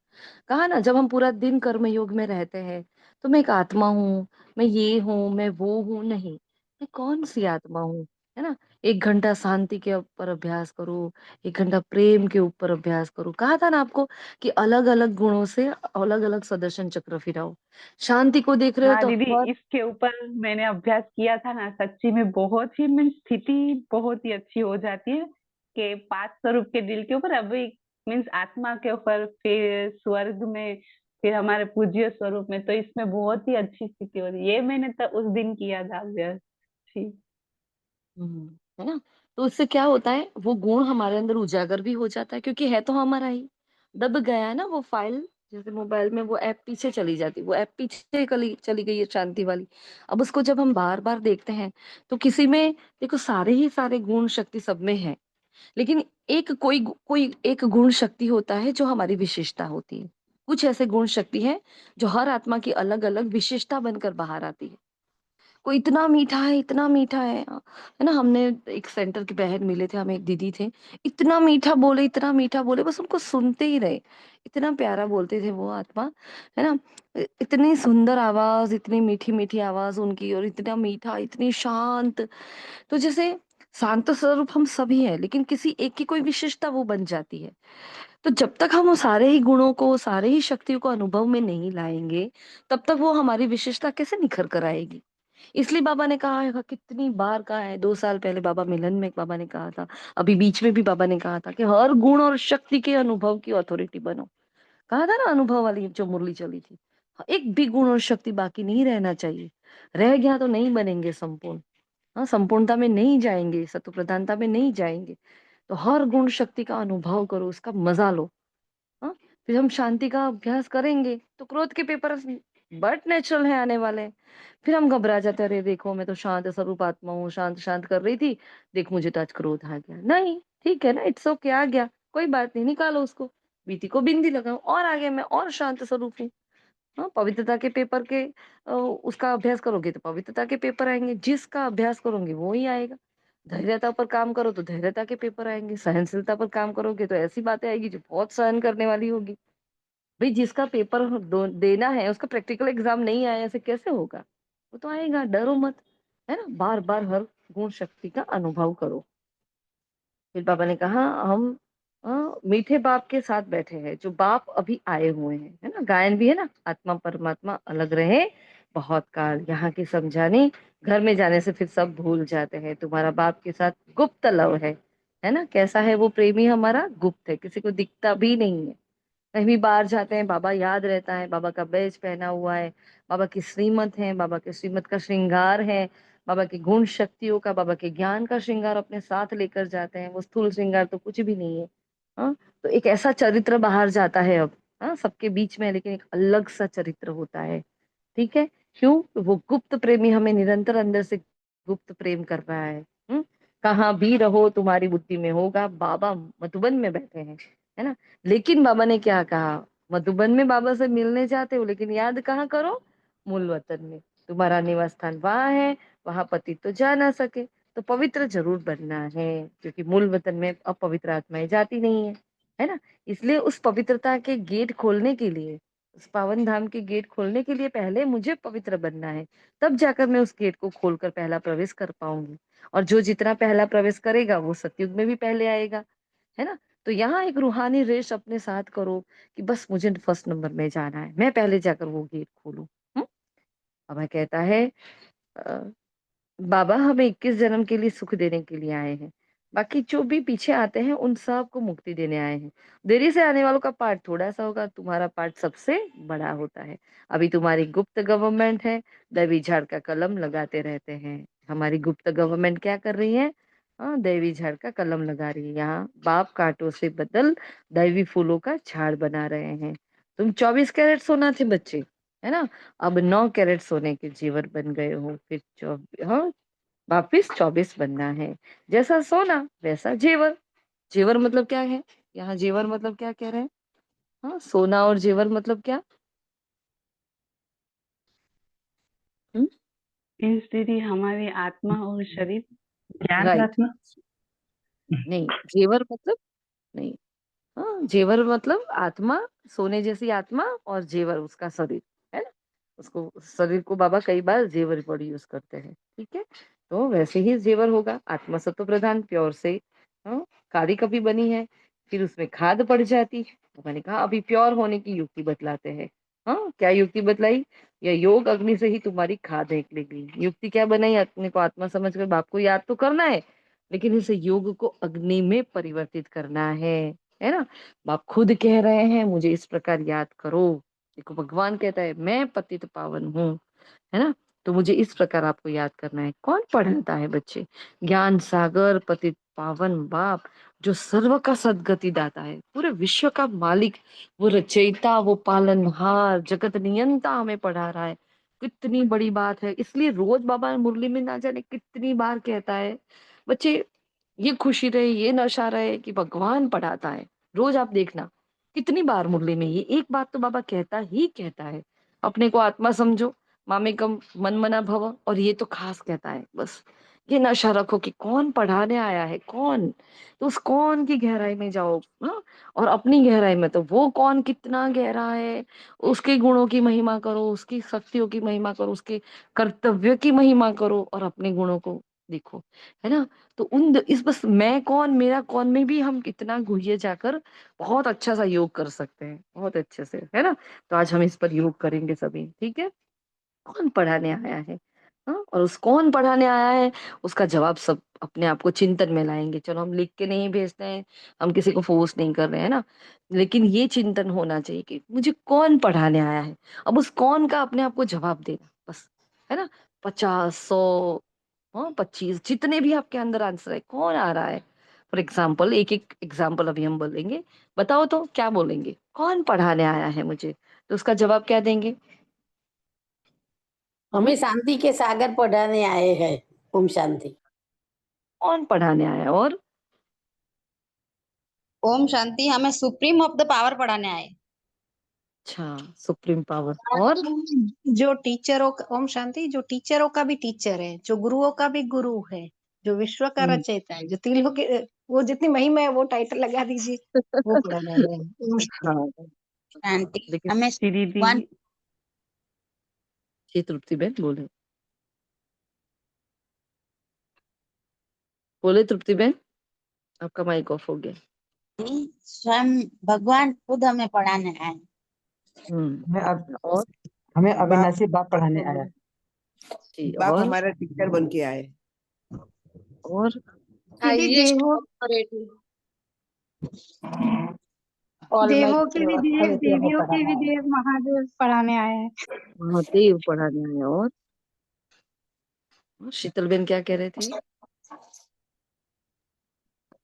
कहा ना, जब हम पूरा दिन कर्म योग में रहते हैं तो मैं एक आत्मा हूँ, मैं ये हूँ, मैं वो हूँ, नहीं। मैं कौन सी आत्मा हूँ? है ना। 1 घंटा शांति के ऊपर अभ्यास करो, 1 घंटा प्रेम के ऊपर अभ्यास करो। कहा था ना आपको कि अलग अलग गुणों से अलग अलग सुदर्शन चक्र फिराओ। शांति को देख रहे हो
हाँ
तो
दीदी,
हर
इसके ऊपर मैंने अभ्यास किया था ना, सच्ची में बहुत ही मीन्स स्थिति बहुत ही अच्छी हो जाती है कि 5 स्वरूप के दिल के ऊपर, अभी मीन्स आत्मा के ऊपर, फिर स्वर्ग में, फिर हमारे पूज्य स्वरूप में, तो इसमें बहुत ही अच्छी स्थिति होती है। ये मैंने तो उस दिन किया था अभ्यास। ठीक।
है ना। तो उससे क्या होता है, वो गुण हमारे अंदर उजागर भी हो जाता है, क्योंकि है तो हमारा ही। दब गया है ना वो फाइल, जैसे मोबाइल में वो ऐप पीछे चली जाती, वो ऐप पीछे चली चली गई है शांति वाली। अब उसको जब हम बार बार देखते हैं तो किसी में, देखो, सारे ही सारे गुण शक्ति सब में है, लेकिन एक कोई कोई एक गुण शक्ति होता है जो हमारी विशेषता होती है। कुछ ऐसे गुण शक्ति है जो हर आत्मा की अलग अलग विशेषता बनकर बाहर आती है। कोई इतना मीठा है, इतना मीठा है ना। हमने एक सेंटर के बाहर मिले थे, हमें एक दीदी थे, इतना मीठा बोले, इतना मीठा बोले, बस उनको सुनते ही रहे। इतना प्यारा बोलते थे वो आत्मा, है ना। इतनी सुंदर आवाज, इतनी मीठी मीठी आवाज उनकी, और इतना मीठा, इतनी शांत। तो जैसे शांत स्वरूप हम सभी हैं, लेकिन किसी एक की कोई विशेषता वो बन जाती है। तो जब तक हम वो सारे ही गुणों को, सारे ही शक्तियों को अनुभव में नहीं लाएंगे, तब तक वो हमारी विशेषता कैसे निखर कर आएगी। इसलिए बाबा ने कहा है, कितनी बार कहा है, 2 साल पहले बाबा मिलन में बाबा ने कहा था, अभी बीच में भी बाबा ने कहा था कि हर गुण और शक्ति के अनुभव की अथॉरिटी बनो। कहा था ना, अनुभव वाली जो मुरली चली थी। एक भी गुण और शक्ति बाकी नहीं रहना चाहिए। रह गया तो नहीं बनेंगे संपूर्ण। हाँ, संपूर्णता में नहीं जाएंगे, सत्व प्रधानता में नहीं जाएंगे। तो हर गुण शक्ति का अनुभव करो, उसका मजा लो। हाँ, फिर हम शांति का अभ्यास करेंगे तो क्रोध के पेपर बट नेचुरल है आने वाले हैं। फिर हम घबरा जाते हैं, अरे देखो मैं तो शांत स्वरूप आत्मा हूँ, शांत शांत कर रही थी, देख मुझे तो आज क्रोध आ गया। नहीं, ठीक है ना, इट्स ओके, आ गया, कोई बात नहीं, निकालो उसको, बीती को बिंदी लगाओ, और आगे मैं और शांत स्वरूप हूँ। हाँ, पवित्रता के पेपर के उसका अभ्यास करोगे तो पवित्रता के पेपर आएंगे, जिसका अभ्यास करोगे वो ही आएगा। धैर्यता पर काम करो तो धैर्यता के पेपर आएंगे, सहनशीलता पर काम करोगे तो ऐसी बातें आएगी जो बहुत सहन करने वाली होगी। भाई, जिसका पेपर देना है, उसका प्रैक्टिकल एग्जाम नहीं आया, ऐसे कैसे होगा? वो तो आएगा, डरो मत। है ना, बार बार हर गुण शक्ति का अनुभव करो। फिर बाबा ने कहा, हम मीठे बाप के साथ बैठे हैं, जो बाप अभी आए हुए हैं, है ना। गायन भी है ना, आत्मा परमात्मा अलग रहे बहुत काल, यहाँ की समझानी, घर में जाने से फिर सब भूल जाते हैं, तुम्हारा बाप के साथ गुप्त लव है ना। कैसा है वो प्रेमी हमारा? गुप्त है, किसी को दिखता भी नहीं है। कहीं भी बाहर जाते हैं, बाबा याद रहता है, बाबा का बैज पहना हुआ है, बाबा की श्रीमत है, बाबा के श्रीमत का श्रृंगार है, बाबा की गुण शक्तियों का, बाबा के ज्ञान का श्रृंगार अपने साथ लेकर जाते हैं। वो स्थूल श्रृंगार तो कुछ भी नहीं है। हाँ, तो एक ऐसा चरित्र बाहर जाता है अब। हाँ, सबके बीच में, लेकिन एक अलग सा चरित्र होता है। ठीक है। क्यों? तो वो गुप्त प्रेमी हमें निरंतर अंदर से गुप्त प्रेम कर रहा है। कहाँ भी रहो तुम्हारी बुद्धि में होगा, बाबा मधुबन में बैठे हैं, है ना। लेकिन बाबा ने क्या कहा, मधुबन में बाबा से मिलने जाते हो, लेकिन याद कहाँ करो? मूल वतन में। तुम्हारा निवास स्थान वहां है, वहां पति तो जा ना सके, तो पवित्र जरूर बनना है, क्योंकि मूल वतन में अपवित्र आत्माएं जाती नहीं है ना। इसलिए उस पवित्रता के गेट खोलने के लिए, उस पावन धाम के गेट खोलने के लिए पहले मुझे पवित्र बनना है, तब जाकर मैं उस गेट को खोलकर पहला प्रवेश कर पाऊंगी। और जो जितना पहला प्रवेश करेगा वो सतयुग में भी पहले आएगा, है ना। तो यहाँ एक रूहानी रेस अपने साथ करो कि बस मुझे फर्स्ट नंबर में जाना है, मैं पहले जाकर वो गेट खोलूं। अब मैं कहता है, अ, बाबा हमें 21 जन्म के लिए सुख देने के लिए आए हैं। बाकी जो भी पीछे आते हैं उन सबको मुक्ति देने आए हैं। देरी से आने वालों का पार्ट थोड़ा सा होगा, तुम्हारा पार्ट सबसे बड़ा होता है। अभी तुम्हारी गुप्त गवर्नमेंट है, दैवी झाड़ का कलम लगाते रहते हैं। हमारी गुप्त गवर्नमेंट क्या कर रही है? हाँ, दैवी झाड़ का कलम लगा रही है। यहाँ बाप कांटों से बदल दैवी फूलों का झाड़ बना रहे हैं। तुम 24 कैरेट सोना थे बच्चे, है ना? अब 9 कैरेट सोने के जेवर बन गए हो। फिर 24, हाँ, वापिस 24 बनना है। जैसा सोना वैसा जेवर। जेवर मतलब क्या है? यहाँ जेवर मतलब क्या कह रहे हैं? हाँ, सोना और जेवर मतलब क्या? हम्म,
मीन्स दीदी हमारी आत्मा और शरीर।
ज्ञान
राइट।
रत्न।
नहीं, जेवर मतलब नहीं। हाँ, जेवर मतलब आत्मा, सोने जैसी आत्मा, और जेवर उसका शरीर, है ना? उसको, शरीर को बाबा कई बार जेवर वर्ड यूज करते हैं, ठीक है? तो वैसे ही जेवर होगा, आत्मा सत्व प्रधान प्योर से। हाँ, काली कभी बनी है, फिर उसमें खाद पड़ जाती है। तो मैंने कहा अभी प्योर होने की युक्ति बतलाते हैं। हाँ, क्या युक्ति बतलाई? या योग अग्नि से ही तुम्हारी खाद निकलेगी। युक्ति क्या बनाई? अपने को आत्मा समझकर बाप को याद तो करना है, लेकिन इसे योग को अग्नि में परिवर्तित करना है ना? बाप खुद कह रहे हैं मुझे इस प्रकार याद करो। देखो, भगवान कहता है मैं पतित पावन हूँ, है ना? तो मुझे इस प्रकार आपको याद करना है। कौन पढ़ाता है बच्चे? ज्ञान सागर पतित पावन बाप, जो सर्व का सद्गति दाता है, पूरे विश्व का मालिक, वो रचयिता, वो पालनहार, जगत नियंता हमें पढ़ा रहा है। कितनी बड़ी बात है। इसलिए रोज बाबा मुरली में ना जाने कितनी बार कहता है, बच्चे ये खुशी रहे, ये नशा रहे कि भगवान पढ़ाता है। रोज आप देखना कितनी बार मुरली में ये एक बात तो बाबा कहता ही कहता है, अपने को आत्मा समझो, मामेकम मन मना भव, और ये तो खास कहता है बस। ये नशा रखो कि कौन पढ़ाने आया है, कौन। तो उस कौन की गहराई में जाओ। हाँ, और अपनी गहराई में तो वो कौन कितना गहरा है, उसके गुणों की महिमा करो, उसकी शक्तियों की महिमा करो, उसके कर्तव्य की महिमा करो, और अपने गुणों को देखो, है ना? तो उन इस बस मैं कौन मेरा कौन में भी हम कितना घुइये जाकर बहुत अच्छा सा योग कर सकते हैं, बहुत अच्छे से, है ना? तो आज हम इस पर योग करेंगे सभी, ठीक है? कौन पढ़ाने आया है? हाँ, और उस कौन पढ़ाने आया है उसका जवाब सब अपने आप को चिंतन में लाएंगे। चलो, हम लिख के नहीं भेजते हैं, हम किसी को फोर्स नहीं कर रहे हैं ना, लेकिन ये चिंतन होना चाहिए कि मुझे कौन पढ़ाने आया है। अब उस कौन का अपने आप को जवाब देना बस, है ना? 50, 100, हाँ, 25, जितने भी आपके अंदर आंसर है, कौन आ रहा है? फॉर एग्जाम्पल, एक एक एग्जाम्पल अभी हम बोलेंगे। बताओ तो क्या बोलेंगे? कौन पढ़ाने आया है मुझे? तो उसका जवाब क्या देंगे?
हमें शांति के सागर पढ़ाने आए हैं। ओम शांति।
कौन पढ़ाने आया है? और
ओम शांति, हमें सुप्रीम ऑफ द पावर पढ़ाने आए।
अच्छा, सुप्रीम पावर। और
जो टीचरों का, ओम शांति, जो टीचरों का भी टीचर है, जो गुरुओं का भी गुरु है, जो विश्व का
हम्म,
रचयिता है, जो तीनों के, वो जितनी महिमा है वो टाइटल लगा दीजिए, वो पढ़ाने आए हैं। ओम शांति।
हाँ,
शांति,
लेकिन
हमें
दीदी
वन
ये तृप्ति बहन बोले, बोले तृप्ति बहन, आपका माइक ऑफ हो गया।
स्वयं भगवान खुद हमें पढ़ाने आए।
हमें अब
और
हमें
बाप
अविनाशी बाप पढ़ाने आया।
जी,
बाप
और
हमारा टीचर बन के आए।
और
दीदी देवों देवों के भी देव, देवियों के भी देव महादेव पढ़ाने आए हैं।
महादेव पढ़ाने आए। और शीतल बहन क्या कह रहे थे?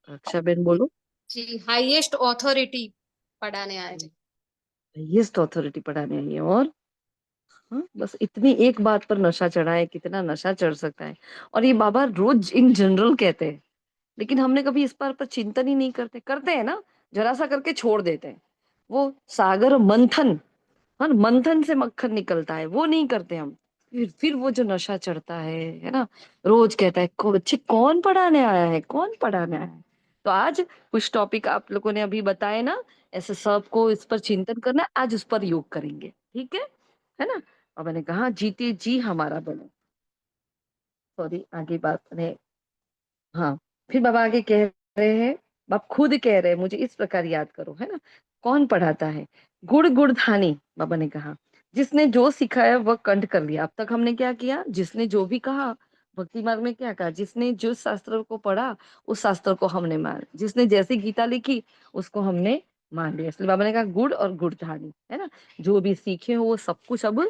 रक्षा बहन बोलो।
जी, हाईएस्ट ऑथोरिटी पढ़ाने आए हैं।
हाईएस्ट अथॉरिटी पढ़ाने आई है। और हाँ, बस इतनी एक बात पर नशा चढ़ा है, कितना नशा चढ़ सकता है। और ये बाबा रोज इन जनरल कहते हैं, लेकिन हमने कभी इस पर चिंतन ही नहीं करते। करते हैं ना, जरा सा करके छोड़ देते हैं। वो सागर मंथन, हाँ, मंथन से मक्खन निकलता है, वो नहीं करते हम। फिर वो जो नशा चढ़ता है ना? रोज कहता है बच्चे कौन पढ़ाने आया है, कौन पढ़ाने आया है? तो आज कुछ टॉपिक आप लोगों ने अभी बताए ना, ऐसे सबको इस पर चिंतन करना है, आज उस पर योग करेंगे, ठीक है ना? और मैंने कहा जीते जी हमारा बनो। सॉरी, आगे बात ने, हाँ, फिर बाबा आगे कह रहे हैं, बाप खुद कह रहे हैं मुझे इस प्रकार याद करो, है ना? कौन पढ़ाता है? गुड़ गुड़धानी, बाबा ने कहा, जिसने जो सिखाया वह कंठ कर लिया। अब तक हमने क्या किया? जिसने जो भी कहा भक्ति मार्ग में क्या कहा, जिसने जो शास्त्र को पढ़ा उस शास्त्र को हमने मान, जिसने जैसी गीता लिखी उसको हमने मान लिया। इसलिए बाबा ने कहा गुड़ और गुड़धानी, है ना, जो भी सीखे हो वो सब कुछ अब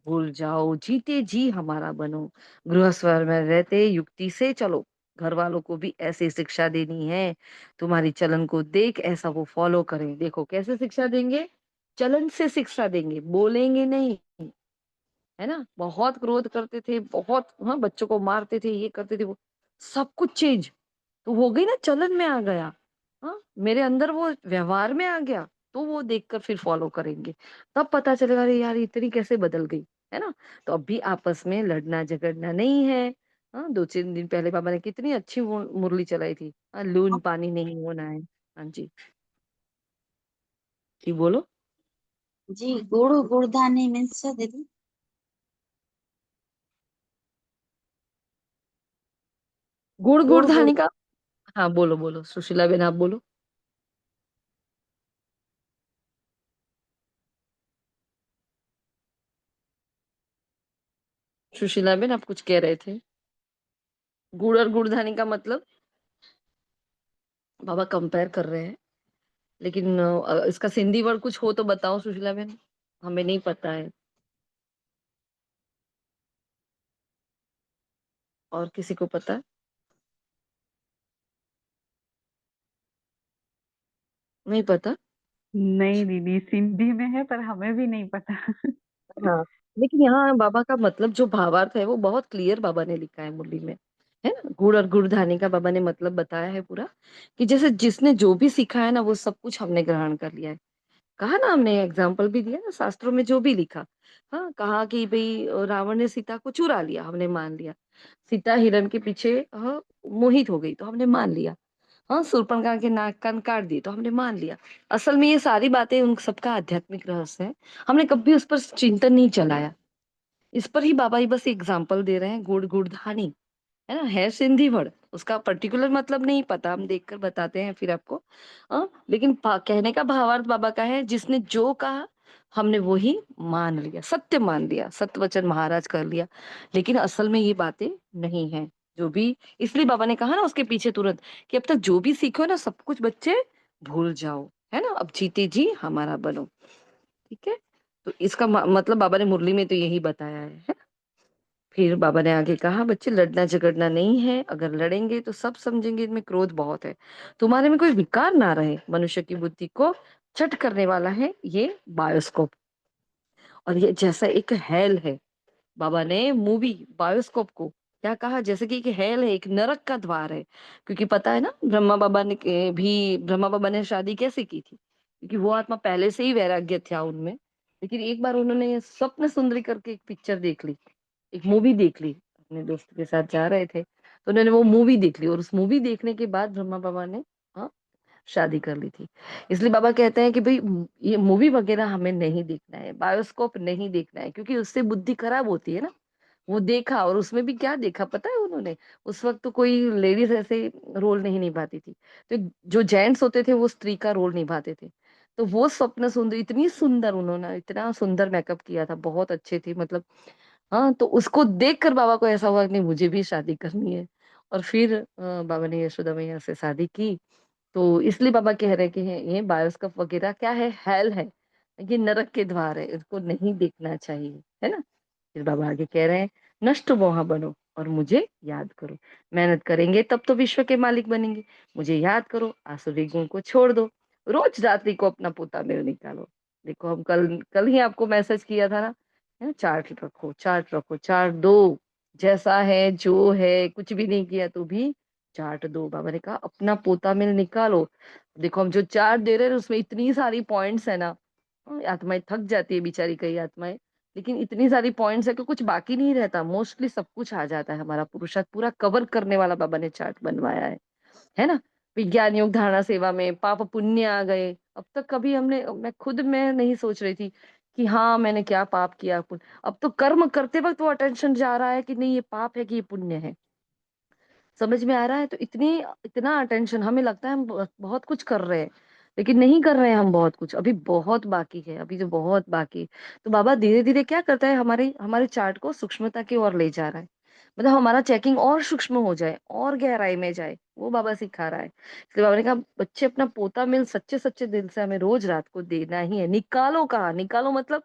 भूल जाओ, जीते जी हमारा बनो, गृहस्वर में रहते युक्ति से चलो, घर वालों को भी ऐसी शिक्षा देनी है, तुम्हारी चलन को देख ऐसा वो फॉलो करें। देखो कैसे शिक्षा देंगे, चलन से शिक्षा देंगे, बोलेंगे नहीं, है ना। बहुत क्रोध करते थे, बहुत, हाँ, बच्चों को मारते थे, ये करते थे, वो सब कुछ चेंज तो हो गई ना, चलन में आ गया, हाँ, मेरे अंदर वो व्यवहार में आ गया, तो वो देखकर फिर फॉलो करेंगे, तब पता चलेगा अरे यार इतनी कैसे बदल गई, है ना। तो अब भी आपस में लड़ना झगड़ना नहीं है। हाँ, 2-3 दिन पहले बाबा ने कितनी अच्छी मुरली चलाई थी, हाँ, लून पानी नहीं होना है। हाँ जी, जी बोलो।
जी गुड़ गुड़धानी मीन्स दीदी?
गुड़
गुड़ गुड़
गुड़धानी का, हाँ बोलो बोलो सुशीला बेन, आप बोलो। सुशीला बेन आप कुछ कह रहे थे, गुड़ और गुड़धानी का मतलब बाबा कंपेयर कर रहे हैं, लेकिन इसका सिंधी वर्ड कुछ हो तो बताओ सुशीला बेन, हमें नहीं पता है, और किसी को पता है? नहीं पता।
नहीं दीदी, सिंधी में है पर हमें भी नहीं पता।
हाँ, लेकिन यहाँ बाबा का मतलब जो भावार्थ है वो बहुत क्लियर बाबा ने लिखा है मुरली में, है ना। गुड़ और गुड़धानी का बाबा ने मतलब बताया है पूरा, कि जैसे जिसने जो भी सीखा है ना वो सब कुछ हमने ग्रहण कर लिया है। कहा ना, हमने एग्जाम्पल भी दिया ना, शास्त्रों में जो भी लिखा, हाँ, कहा कि भाई रावण ने सीता को चुरा लिया, हमने मान लिया। सीता हिरण के पीछे, हाँ, मोहित हो गई तो हमने मान लिया। हाँ, शूर्पणखा के नाक कान काट दिए तो हमने मान लिया। असल में ये सारी बातें उन सबका आध्यात्मिक रहस्य है, हमने कभी उस पर चिंतन नहीं चलाया। इस पर ही बाबा ही बस एग्जाम्पल दे रहे हैं, गुड़ गुड़धानी, है ना, है सिंधी वर्ड, उसका पर्टिकुलर मतलब नहीं पता, हम देखकर बताते हैं फिर आपको। लेकिन कहने का भावार्थ बाबा का है, जिसने जो कहा हमने वो ही मान लिया, सत्य मान लिया, सत्य वचन महाराज कर लिया। लेकिन असल में ये बातें नहीं है जो भी, इसलिए बाबा ने कहा ना उसके पीछे तुरंत, कि अब तक जो भी सीखो ना सब कुछ बच्चे भूल जाओ, है ना, अब जीते जी हमारा बनो। ठीक है, तो इसका मतलब बाबा ने मुरली में तो यही बताया है। फिर बाबा ने आगे कहा, बच्चे लड़ना झगड़ना नहीं है, अगर लड़ेंगे तो सब समझेंगे इनमें क्रोध बहुत है, तुम्हारे में कोई विकार ना रहे, मनुष्य की बुद्धि को चट करने वाला है ये बायोस्कोप, और ये जैसा एक हेल है, बाबा ने मूवी बायोस्कोप को क्या कहा, जैसे कि एक हेल है, एक नरक का द्वार है। क्योंकि पता है ना, ब्रह्मा बाबा ने शादी कैसे की थी, क्योंकि वो आत्मा पहले से ही वैराग्य था उनमें, लेकिन एक बार उन्होंने स्वप्न सुंदरी करके एक पिक्चर देख ली, एक मूवी देख ली, अपने दोस्त के साथ जा रहे थे तो उन्होंने वो मूवी देख ली, और उस मूवी देखने के बाद ब्रह्मा बाबा ने, हाँ, शादी कर ली थी। इसलिए बाबा कहते हैं कि भाई ये मूवी वगैरह हमें नहीं देखना है, बायोस्कोप नहीं देखना है, क्योंकि उससे बुद्धि खराब होती है ना। वो देखा, और उसमें भी क्या देखा पता है उन्होंने, उस वक्त तो कोई लेडीज ऐसे रोल नहीं निभाती थी, तो जो जेंट्स होते थे वो स्त्री का रोल निभाते थे। तो वो स्वप्न सुंदर, इतनी सुंदर, उन्होंने इतना सुंदर मेकअप किया था, बहुत अच्छे थे मतलब। हाँ, तो उसको देखकर बाबा को ऐसा हुआ कि नहीं मुझे भी शादी करनी है, और फिर बाबा ने यशोदा मैया से शादी की। तो इसलिए बाबा कह रहे हैं कि ये बायोस्कोप वगैरह क्या है, हेल है, ये नरक के द्वार है, इसको नहीं देखना चाहिए, है ना। फिर बाबा आगे कह रहे हैं, नष्ट मोह बनो और मुझे याद करो, मेहनत करेंगे तब तो विश्व के मालिक बनेंगे, मुझे याद करो, आसुरी गुण को छोड़ दो, रोज रात्रि को अपना पोता मेल निकालो। देखो हम कल कल ही आपको मैसेज किया था ना, है, चार्ट रखो, चार्ट रखो, चार्ट दो, जैसा है जो है, कुछ भी नहीं किया तो भी चार्ट दो। बाबा ने कहा अपना पोता मेल निकालो। देखो हम जो चार्ट दे रहे हैं उसमें इतनी सारी पॉइंट्स है ना, आत्माएं थक जाती है बेचारी, कई आत्माएं, लेकिन इतनी सारी पॉइंट्स है कि कुछ बाकी नहीं रहता, मोस्टली सब कुछ आ जाता है, हमारा पुरुषार्थ पूरा कवर करने वाला बाबा ने चार्ट बनवाया है ना। विज्ञान योग धारणा सेवा में पाप पुण्य आ गए, अब तक कभी हमने, मैं नहीं सोच रही थी कि हाँ मैंने क्या पाप किया पुण्य, अब तो कर्म करते वक्त वो अटेंशन जा रहा है कि नहीं ये पाप है कि ये पुण्य है, समझ में आ रहा है। तो इतना अटेंशन, हमें लगता है हम बहुत कुछ कर रहे हैं, लेकिन नहीं कर रहे हैं हम बहुत कुछ, अभी बहुत बाकी है, अभी तो बहुत बाकी। तो बाबा धीरे धीरे क्या करता है, हमारे हमारे चार्ट को सूक्ष्मता की ओर ले जा रहा है। मतलब हमारा चेकिंग और सूक्ष्म हो जाए और गहराई में जाए, वो बाबा सिखा रहा है। इसलिए बाबा ने कहा बच्चे अपना पोता मिल सच्चे सच्चे दिल से हमें रोज रात को देना ही है। निकालो कहा, निकालो मतलब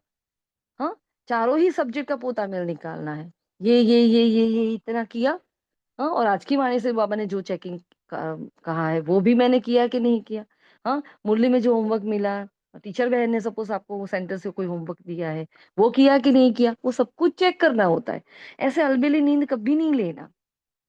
हाँ, चारों ही सब्जेक्ट का पोता मेल निकालना है। ये इतना किया। हाँ, और आज की वाणी से बाबा ने जो चेकिंग कहा है वो भी मैंने किया कि नहीं किया। हाँ, मुरली में जो होमवर्क मिला, टीचर बहन ने सपोज आपको वो सेंटर से कोई होमवर्क दिया है, वो किया कि नहीं किया, वो सब कुछ चेक करना होता है। ऐसे अलबेली नींद कभी नहीं लेना।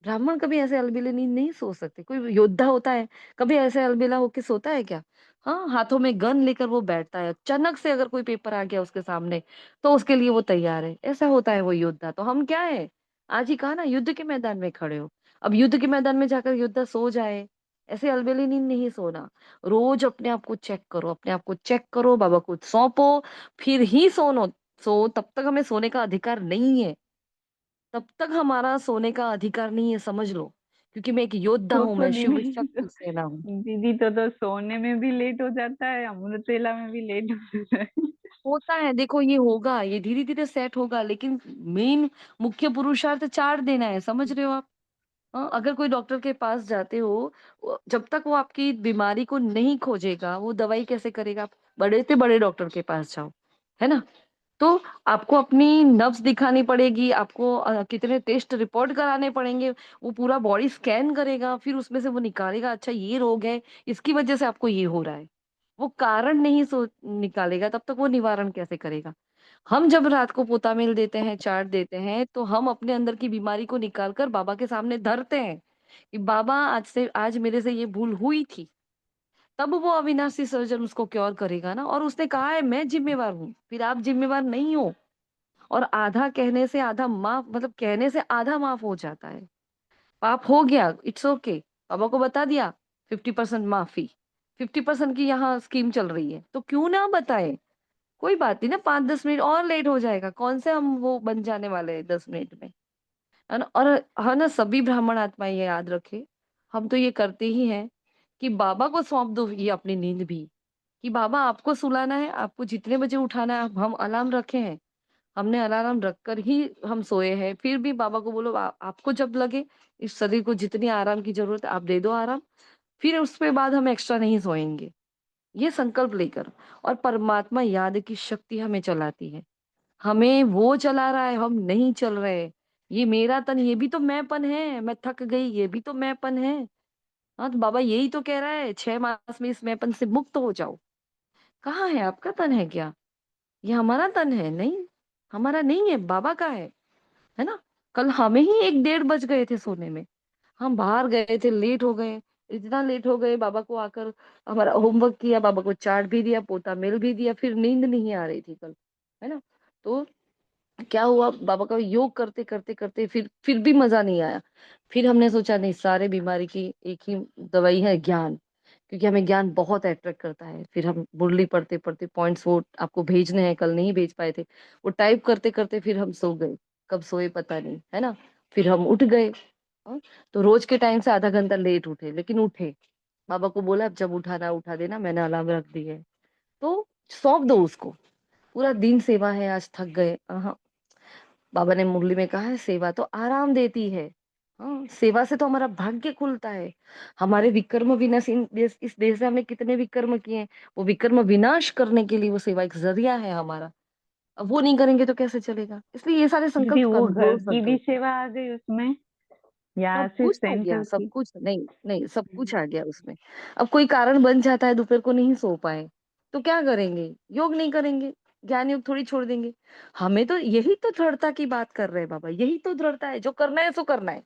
ब्राह्मण कभी ऐसे अलबेले नींद नहीं सो सकते। कोई योद्धा होता है, कभी ऐसे अलबेला होके सोता है क्या? हाँ, हाथों में गन लेकर वो बैठता है। अचानक से अगर कोई पेपर आ गया उसके सामने, तो उसके लिए वो तैयार है। ऐसा होता है वो योद्धा। तो हम क्या है, आज ही कहा ना, युद्ध के मैदान में खड़े हो। अब युद्ध के मैदान में जाकर योद्धा सो जाए, ऐसे अलबेली नींद नहीं सोना। रोज अपने आप को चेक करो, अपने आप को चेक करो, बाबा को सौंपो, फिर ही सोनो। तब तक हमें सोने का अधिकार नहीं है। तब तक हमारा सोने का अधिकार नहीं है, समझ लो। क्योंकि मैं एक योद्धा हूँ,
तो
मैं शिव
दीदी
शक्ति सेना हूँ।
दीदी तो सोने में भी लेट हो जाता है, अमृत वेला में भी लेट हो जाता है।
होता है, देखो ये होगा, ये धीरे धीरे सेट होगा, लेकिन मेन मुख्य पुरुषार्थ 4 देना है, समझ रहे हो आप? हाँ, अगर कोई डॉक्टर के पास जाते हो, जब तक वो आपकी बीमारी को नहीं खोजेगा, वो दवाई कैसे करेगा? आप बड़े से बड़े डॉक्टर के पास जाओ, है ना? तो आपको अपनी नब्ज दिखानी पड़ेगी, आपको कितने टेस्ट रिपोर्ट कराने पड़ेंगे, वो पूरा बॉडी स्कैन करेगा, फिर उसमें से वो निकालेगा, अच्छा ये रोग है, इसकी वजह से आपको ये हो रहा है। वो कारण नहीं निकालेगा, तब तक वो निवारण कैसे करेगा? हम जब रात को पोता मेल देते हैं, चार्ट देते हैं, तो हम अपने अंदर की बीमारी को निकाल कर बाबा के सामने धरते हैं कि बाबा आज मेरे से ये भूल हुई थी। तब वो अविनाशी सर्जन उसको क्योर करेगा ना, और उसने कहा है मैं जिम्मेवार हूँ, फिर आप जिम्मेवार नहीं हो। और आधा कहने से आधा माफ, मतलब कहने से आधा माफ हो जाता है। पाप हो गया, इट्स ओके। बाबा को बता दिया, 50% माफी। 50% की यहाँ स्कीम चल रही है, तो क्यों ना बताए? कोई बात नहीं ना, 5-10 मिनट और लेट हो जाएगा, कौन से हम वो बन जाने वाले हैं 10 मिनट में, है ना? और है ना, सभी ब्राह्मण आत्माएं ये याद रखे, हम तो ये करते ही हैं कि बाबा को सौंप दो ये अपनी नींद भी, कि बाबा आपको सुलाना है, आपको जितने बजे उठाना है। हम अलार्म रखे हैं, हमने अलार्म रखकर ही हम सोए हैं, फिर भी बाबा को बोलो आपको जब लगे इस शरीर को जितनी आराम की जरूरत है आप दे दो आराम, फिर उसके बाद हम एक्स्ट्रा नहीं सोएंगे। ये संकल्प लेकर, और परमात्मा याद की शक्ति हमें चलाती है। हमें वो चला रहा है, हम नहीं चल रहे। ये मेरा तन, ये भी तो मैंपन है, मैं थक गई, ये भी तो मैंपन है। हाँ, तो बाबा यही तो कह रहा है, 6 मास में इस मैंपन से मुक्त हो जाओ। कहाँ है आपका तन? है क्या ये हमारा तन है? नहीं, हमारा नहीं है, बाबा का है ना? कल हमें ही 1-1:30 बज गए थे सोने में। हम बाहर गए थे, लेट हो गए, इतना लेट हो गए, बाबा को आकर हमारा होमवर्क किया, बाबा को चार्ट भी दिया, पोता मेल भी दिया, फिर नींद नहीं आ रही थी कल, है ना? तो क्या हुआ, बाबा का योग करते करते करते फिर भी मजा नहीं आया। फिर हमने सोचा नहीं, सारे बीमारी की एक ही दवाई है, ज्ञान। क्योंकि हमें ज्ञान बहुत अट्रैक्ट करता है। फिर हम मुरली पढ़ते पढ़ते पॉइंट्स वो आपको भेजने हैं, कल नहीं भेज पाए थे, वो टाइप करते करते फिर हम सो गए। कब सोए पता नहीं, है ना? फिर हम उठ गए। हाँ, तो रोज के टाइम से आधा घंटा लेट उठे, लेकिन उठे। बाबा को बोला अब जब उठाना उठा देना, मैंने अलार्म रख दी है। तो सौंप दो उसको। पूरा दिन सेवा है, आज थक गए, हाँ। बाबा ने मुरली में कहा है, सेवा तो आराम देती है। हाँ, सेवा से तो हमारा भाग्य खुलता है। हमारे विकर्म विनाश, इस देश में हमने कितने विकर्म किए हैं, वो विकर्म विनाश करने के लिए वो सेवा एक जरिया है हमारा। अब वो नहीं करेंगे तो कैसे चलेगा? इसलिए ये सारे
दीदी
संकल्प
वो
कठोर
घर की भी
संकल्प है।
सेवा आ गई उसमें, या
सब
सिर्फ
कुछ आ गया,
सेंटर
सब
की?
कुछ, नहीं नहीं, सब कुछ आ गया उसमें। अब कोई कारण बन जाता है, दोपहर को नहीं सो पाए, तो क्या करेंगे? योग नहीं करेंगे, ज्ञान योग थोड़ी छोड़ देंगे। हमें तो यही तो दृढ़ता की बात कर रहे हैं बाबा, यही तो दृढ़ता है, जो करना है सो करना है।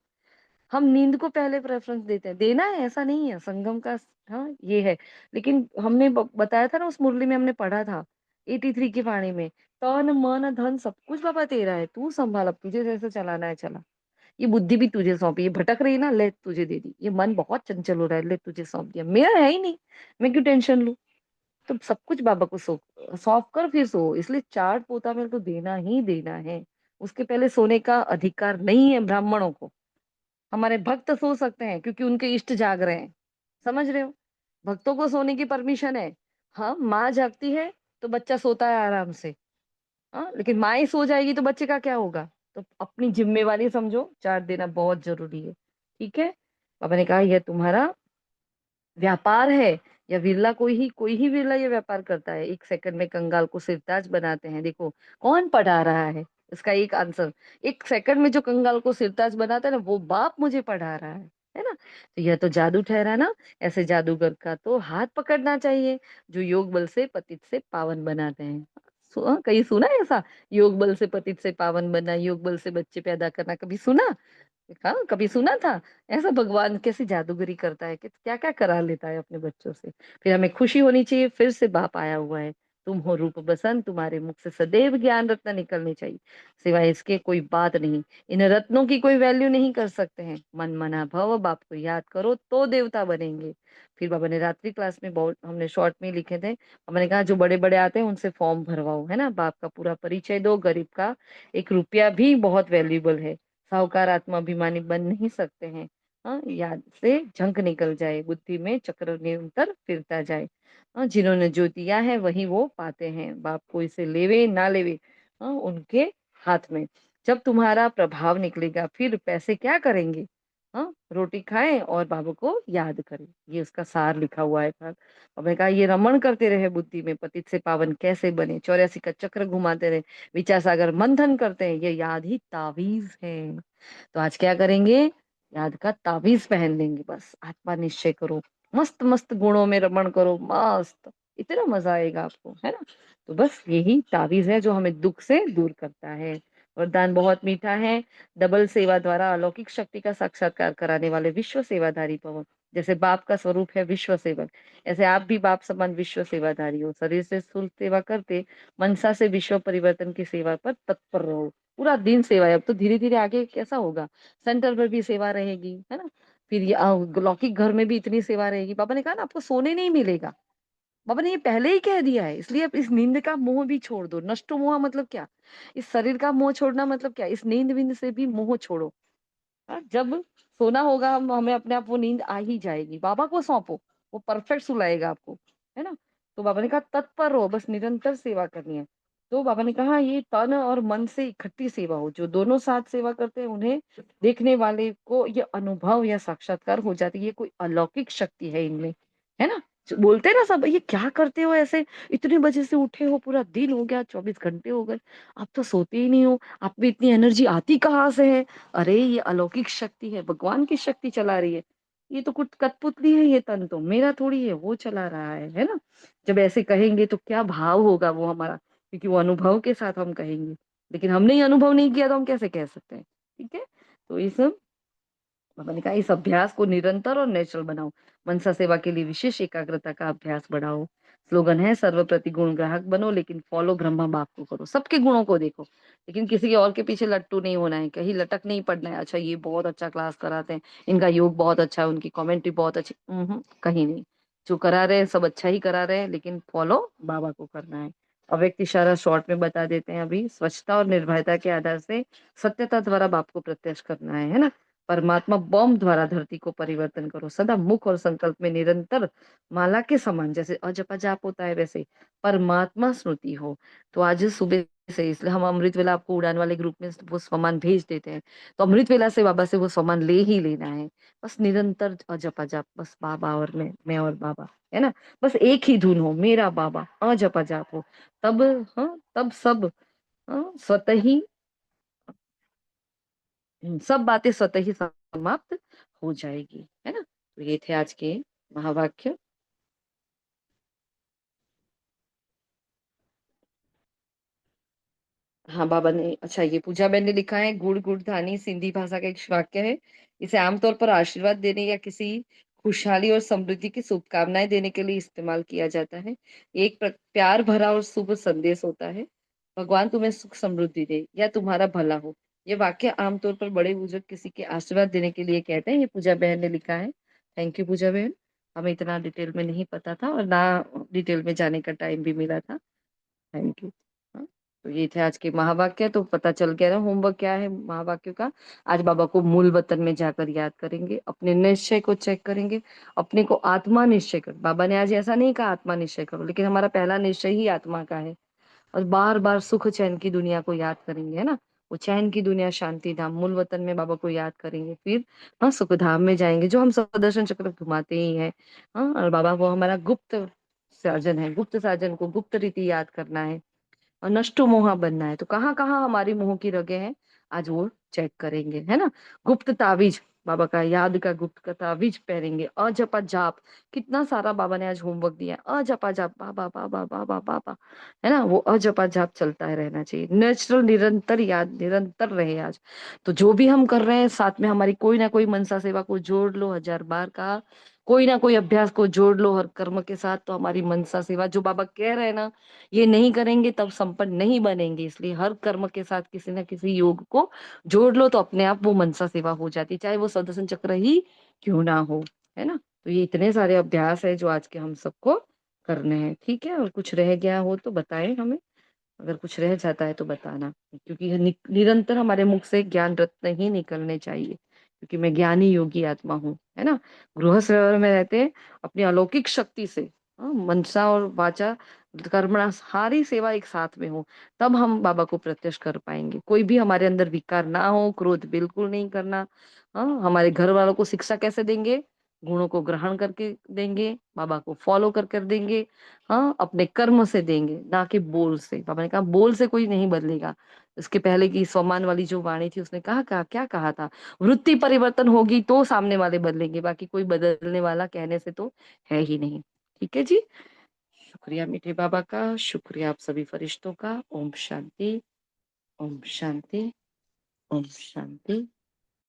हम नींद को पहले प्रेफरेंस देते हैं, देना है ऐसा नहीं है, संगम का हाँ ये है। लेकिन हमने बताया था ना, उस मुरली में हमने पढ़ा था 83 की वाणी में, तन मन धन सब कुछ बाबा तेरा है, तू संभाल, अब तुझे जैसे चलाना है चला। ये बुद्धि भी तुझे सौंपी, ये भटक रही है ना, ले तुझे दे दी। ये मन बहुत चंचल हो रहा है, ले तुझे सौंप दिया, मेरा है ही नहीं, मैं क्यों टेंशन लूं? तो सब कुछ बाबा को सौंप कर फिर सो। इसलिए चार्ट पोता में तो देना ही देना है। उसके पहले सोने का अधिकार नहीं है ब्राह्मणों को। हमारे भक्त सो सकते हैं क्योंकि उनके इष्ट जाग रहे हैं, समझ रहे हो? भक्तों को सोने की परमिशन है। हाँ, माँ जागती है तो बच्चा सोता है आराम से। हाँ, लेकिन माँ ही सो जाएगी तो बच्चे का क्या होगा? तो अपनी जिम्मेवारी समझो, चार्ट देना बहुत जरूरी है। ठीक है, बाबा ने कहा यह तुम्हारा व्यापार है। या विरला कोई ही विरला ये व्यापार करता है। एक सेकंड में कंगाल को सिरताज बनाते हैं। देखो कौन पढ़ा रहा है, इसका एक आंसर। एक सेकंड में जो कंगाल को सिरताज बनाता है ना, वो बाप मुझे पढ़ा रहा है ना। तो यह तो जादू ठहरा ना। ऐसे जादूगर का तो हाथ पकड़ना चाहिए, जो योग बल से पतित से पावन बनाते हैं। कहीं सुना है ऐसा? योग बल से पतित से पावन बनना, योग बल से बच्चे पैदा करना, कभी सुना? हाँ, कभी सुना था? ऐसा भगवान कैसी जादूगरी करता है कि क्या क्या करा लेता है अपने बच्चों से। फिर हमें खुशी होनी चाहिए, फिर से बाप आया हुआ है। तुम हो रूप बसंत, तुम्हारे मुख से सदैव ज्ञान रत्न निकलने चाहिए। सिवाय इसके कोई बात नहीं। इन रत्नों की कोई वैल्यू नहीं कर सकते हैं। मन मना भव, बाप को याद करो तो देवता बनेंगे। फिर बाबा ने रात्रि क्लास में बहुत हमने शॉर्ट में लिखे थे। बाबा ने कहा जो बड़े बड़े आते हैं उनसे फॉर्म भरवाओ, है ना। बाप का पूरा परिचय दो। गरीब का 1 रुपया भी बहुत वैल्यूबल है। साहूकार आत्माभिमानी बन नहीं सकते हैं। हाँ, याद से झंक निकल जाए, बुद्धि में चक्र निरंतर फिरता जाए। हाँ, जिन्होंने जो दिया है वही वो पाते हैं। बाप को इसे लेवे ना लेवे, हाँ, उनके हाथ में। जब तुम्हारा प्रभाव निकलेगा फिर पैसे क्या करेंगे? हाँ, रोटी खाएं और बाबा को याद करें। ये उसका सार लिखा हुआ है। अब कहा ये रमण करते रहे बुद्धि में, पतित से पावन कैसे बने, 84 का चक्र घुमाते रहे, विचार सागर मंथन करते हैं। ये याद ही तावीज है। तो आज क्या करेंगे? याद का तावीज पहन लेंगे। बस आत्मा निश्चय करो, मस्त मस्त गुणों में रमण करो, मस्त, इतना मजा आएगा आपको, है ना। तो बस यही तावीज है जो हमें दुख से दूर करता है। वरदान बहुत मीठा है। डबल सेवा द्वारा अलौकिक शक्ति का साक्षात्कार कराने वाले विश्व सेवाधारी भवन। जैसे बाप का स्वरूप है विश्व सेवक, ऐसे आप भी बाप समान विश्व सेवाधारी हो। शरीर से स्थूल सेवा करते, मनसा से विश्व परिवर्तन की सेवा पर तत्पर रहो। पूरा दिन सेवा है। अब तो धीरे धीरे आगे कैसा होगा, सेंटर पर भी सेवा रहेगी, है ना। फिर ये लौकिक घर में भी इतनी सेवा रहेगी। बाबा ने कहा ना आपको सोने नहीं मिलेगा। बाबा ने ये पहले ही कह दिया है। इसलिए अब इस नींद का मोह भी छोड़ दो। नष्टो मोह मतलब क्या? इस शरीर का मोह छोड़ना मतलब क्या? इस नींद विंद से भी मोह छोड़ो। हाँ, जब सोना होगा हम हमें अपने आप वो नींद आ ही जाएगी। बाबा को सौंपो, वो परफेक्ट सुलाएगा आपको, है ना। तो बाबा ने कहा तत्पर रहो, बस निरंतर सेवा करनी है। तो बाबा ने कहा ये तन और मन से इकट्ठी सेवा हो। जो दोनों साथ सेवा करते हैं उन्हें देखने वाले को ये अनुभव या साक्षात्कार हो जाती है। ये कोई अलौकिक शक्ति है इनमें, है ना। जो बोलते हैं ना सब, ये क्या करते हो ऐसे, इतने बजे से उठे हो, पूरा दिन हो गया, 24 घंटे हो गए, आप तो सोते ही नहीं हो, आप में इतनी एनर्जी आती कहाँ से है? अरे ये अलौकिक शक्ति है, भगवान की शक्ति चला रही है। ये तो कुछ कठपुतली है, ये तन तो मेरा थोड़ी है, वो चला रहा है ना। जब ऐसे कहेंगे तो क्या भाव होगा वो हमारा, क्योंकि वो अनुभव के साथ हम कहेंगे। लेकिन हमने ही अनुभव नहीं किया तो हम कैसे कह सकते हैं? ठीक है। तो इस मैंने कहा इस अभ्यास को निरंतर और नेचुरल बनाओ। मनसा सेवा के लिए विशेष एकाग्रता का अभ्यास बढ़ाओ। स्लोगन है सर्व प्रति गुण ग्राहक बनो, लेकिन फॉलो ब्रह्मा बाप को करो। सबके गुणों को देखो, लेकिन किसी के और के पीछे लट्टू नहीं होना है, कहीं लटक नहीं पड़ना है। अच्छा ये बहुत अच्छा क्लास कराते हैं, इनका योग बहुत अच्छा है, उनकी कमेंट्री बहुत अच्छी, कहीं नहीं। जो करा रहे हैं सब अच्छा ही करा रहे हैं, लेकिन फॉलो बाबा को करना है। अव्यक्त इशारा शॉर्ट में बता देते हैं अभी। स्वच्छता और निर्भयता के आधार से सत्यता द्वारा बाप को प्रत्यक्ष करना है ना। परमात्मा बॉम्ब द्वारा धरती को परिवर्तन करो। सदा मुख और संकल्प में निरंतर माला के समान, जैसे अजप जाप होता है वैसे परमात्मा स्मृति हो। तो आज सुबह से, इसलिए हम अमृत वेला आपको उड़ान वाले ग्रुप में वो सामान भेज देते हैं। तो अमृत वेला से बाबा से वो सामान ले ही लेना है। बस निरंतर अजप जाप, बस बाबा और मैं और बाबा, है ना। बस एक ही धुन हो, मेरा बाबा, अजप जाप हो। तब, हाँ, तब सब, हाँ, स्वतः ही सब बातें स्वतः ही समाप्त हो जाएगी, है ना। तो ये थे आज के महावाक्य। हाँ बाबा ने, अच्छा ये पूजा बहन ने लिखा है, गुड़ गुड़धानी सिंधी भाषा का एक वाक्य है। इसे आमतौर पर आशीर्वाद देने या किसी खुशहाली और समृद्धि की शुभकामनाएं देने के लिए इस्तेमाल किया जाता है। एक प्यार भरा और शुभ संदेश होता है। भगवान तुम्हें सुख समृद्धि दे या तुम्हारा भला हो। ये वाक्य आमतौर पर बड़े बुजुर्ग किसी के आशीर्वाद देने के लिए कहते हैं। ये पूजा बहन ने लिखा है। थैंक यू पूजा बहन। हमें इतना डिटेल में नहीं पता था और ना डिटेल में जाने का टाइम भी मिला था। Thank you. हाँ, तो ये थे आज के महावाक्य। तो पता चल गया ना होमवर्क क्या है महावाक्यों का। आज बाबा को मूल वतन में जाकर याद करेंगे, अपने निश्चय को चेक करेंगे, अपने को आत्मा निश्चय कर। बाबा ने आज ऐसा नहीं कहा आत्मा निश्चय करो, लेकिन हमारा पहला निश्चय ही आत्मा का है। और बार बार सुख चैन की दुनिया को याद करेंगे, है ना। वो चैन की दुनिया, शांति धाम, मूल वतन में बाबा को याद करेंगे, फिर सुख धाम में जाएंगे, जो हम सुदर्शन चक्र घुमाते ही है। और बाबा वो हमारा गुप्त साजन है, गुप्त साजन को गुप्त रीति याद करना है और नष्टो मोहा बनना है। तो कहाँ कहाँ हमारी मोह की रगे हैं, आज वो चेक करेंगे, है ना। गुप्त ताबीज, बाबा का याद का गुप्त का ताबीज पहनेंगे। अजपा जाप, कितना सारा बाबा ने आज होमवर्क दिया है। अजपा जाप, बाबा बाबा बाबा बाबा, है ना, वो अजपा जाप चलता है रहना चाहिए। नेचुरल निरंतर याद निरंतर रहे आज। तो जो भी हम कर रहे हैं साथ में हमारी कोई ना कोई मनसा सेवा को जोड़ लो, 1000 बार का कोई ना कोई अभ्यास को जोड़ लो हर कर्म के साथ। तो हमारी मनसा सेवा जो बाबा कह रहे हैं ना, ये नहीं करेंगे तब संपन्न नहीं बनेंगे। इसलिए हर कर्म के साथ किसी न किसी योग को जोड़ लो, तो अपने आप वो मनसा सेवा हो जाती है, चाहे वो सुदर्शन चक्र ही क्यों ना हो, है ना। तो ये इतने सारे अभ्यास है जो आज के हम सबको करने हैं, ठीक है। और कुछ रह गया हो तो बताएं हमें, अगर कुछ रह जाता है तो बताना, क्योंकि यह निरंतर हमारे मुख से ज्ञान रत्न ही निकलने चाहिए, क्योंकि मैं ज्ञानी योगी आत्मा हूँ, है ना। गृहस्थ व्यवहार में रहते हैं अपनी अलौकिक शक्ति से, मनसा और वाचा कर्मणा सारी सेवा एक साथ में हो, तब हम बाबा को प्रत्यक्ष कर पाएंगे। कोई भी हमारे अंदर विकार ना हो, क्रोध बिल्कुल नहीं करना। हमारे घर वालों को शिक्षा कैसे देंगे, गुणों को ग्रहण करके देंगे, बाबा को फॉलो कर देंगे। अपने कर्म से देंगे, ना कि बोल से। बाबा ने कहा बोल से कोई नहीं बदलेगा। इसके पहले की स्वमान वाली जो वाणी थी उसने कहा क्या कहा था, वृत्ति परिवर्तन होगी तो सामने वाले बदलेंगे, बाकी कोई बदलने वाला कहने से तो है ही नहीं। ठीक है जी, शुक्रिया मीठे बाबा का, शुक्रिया आप सभी फरिश्तों का। ओम शांति, ओम शांति, ओम शांति।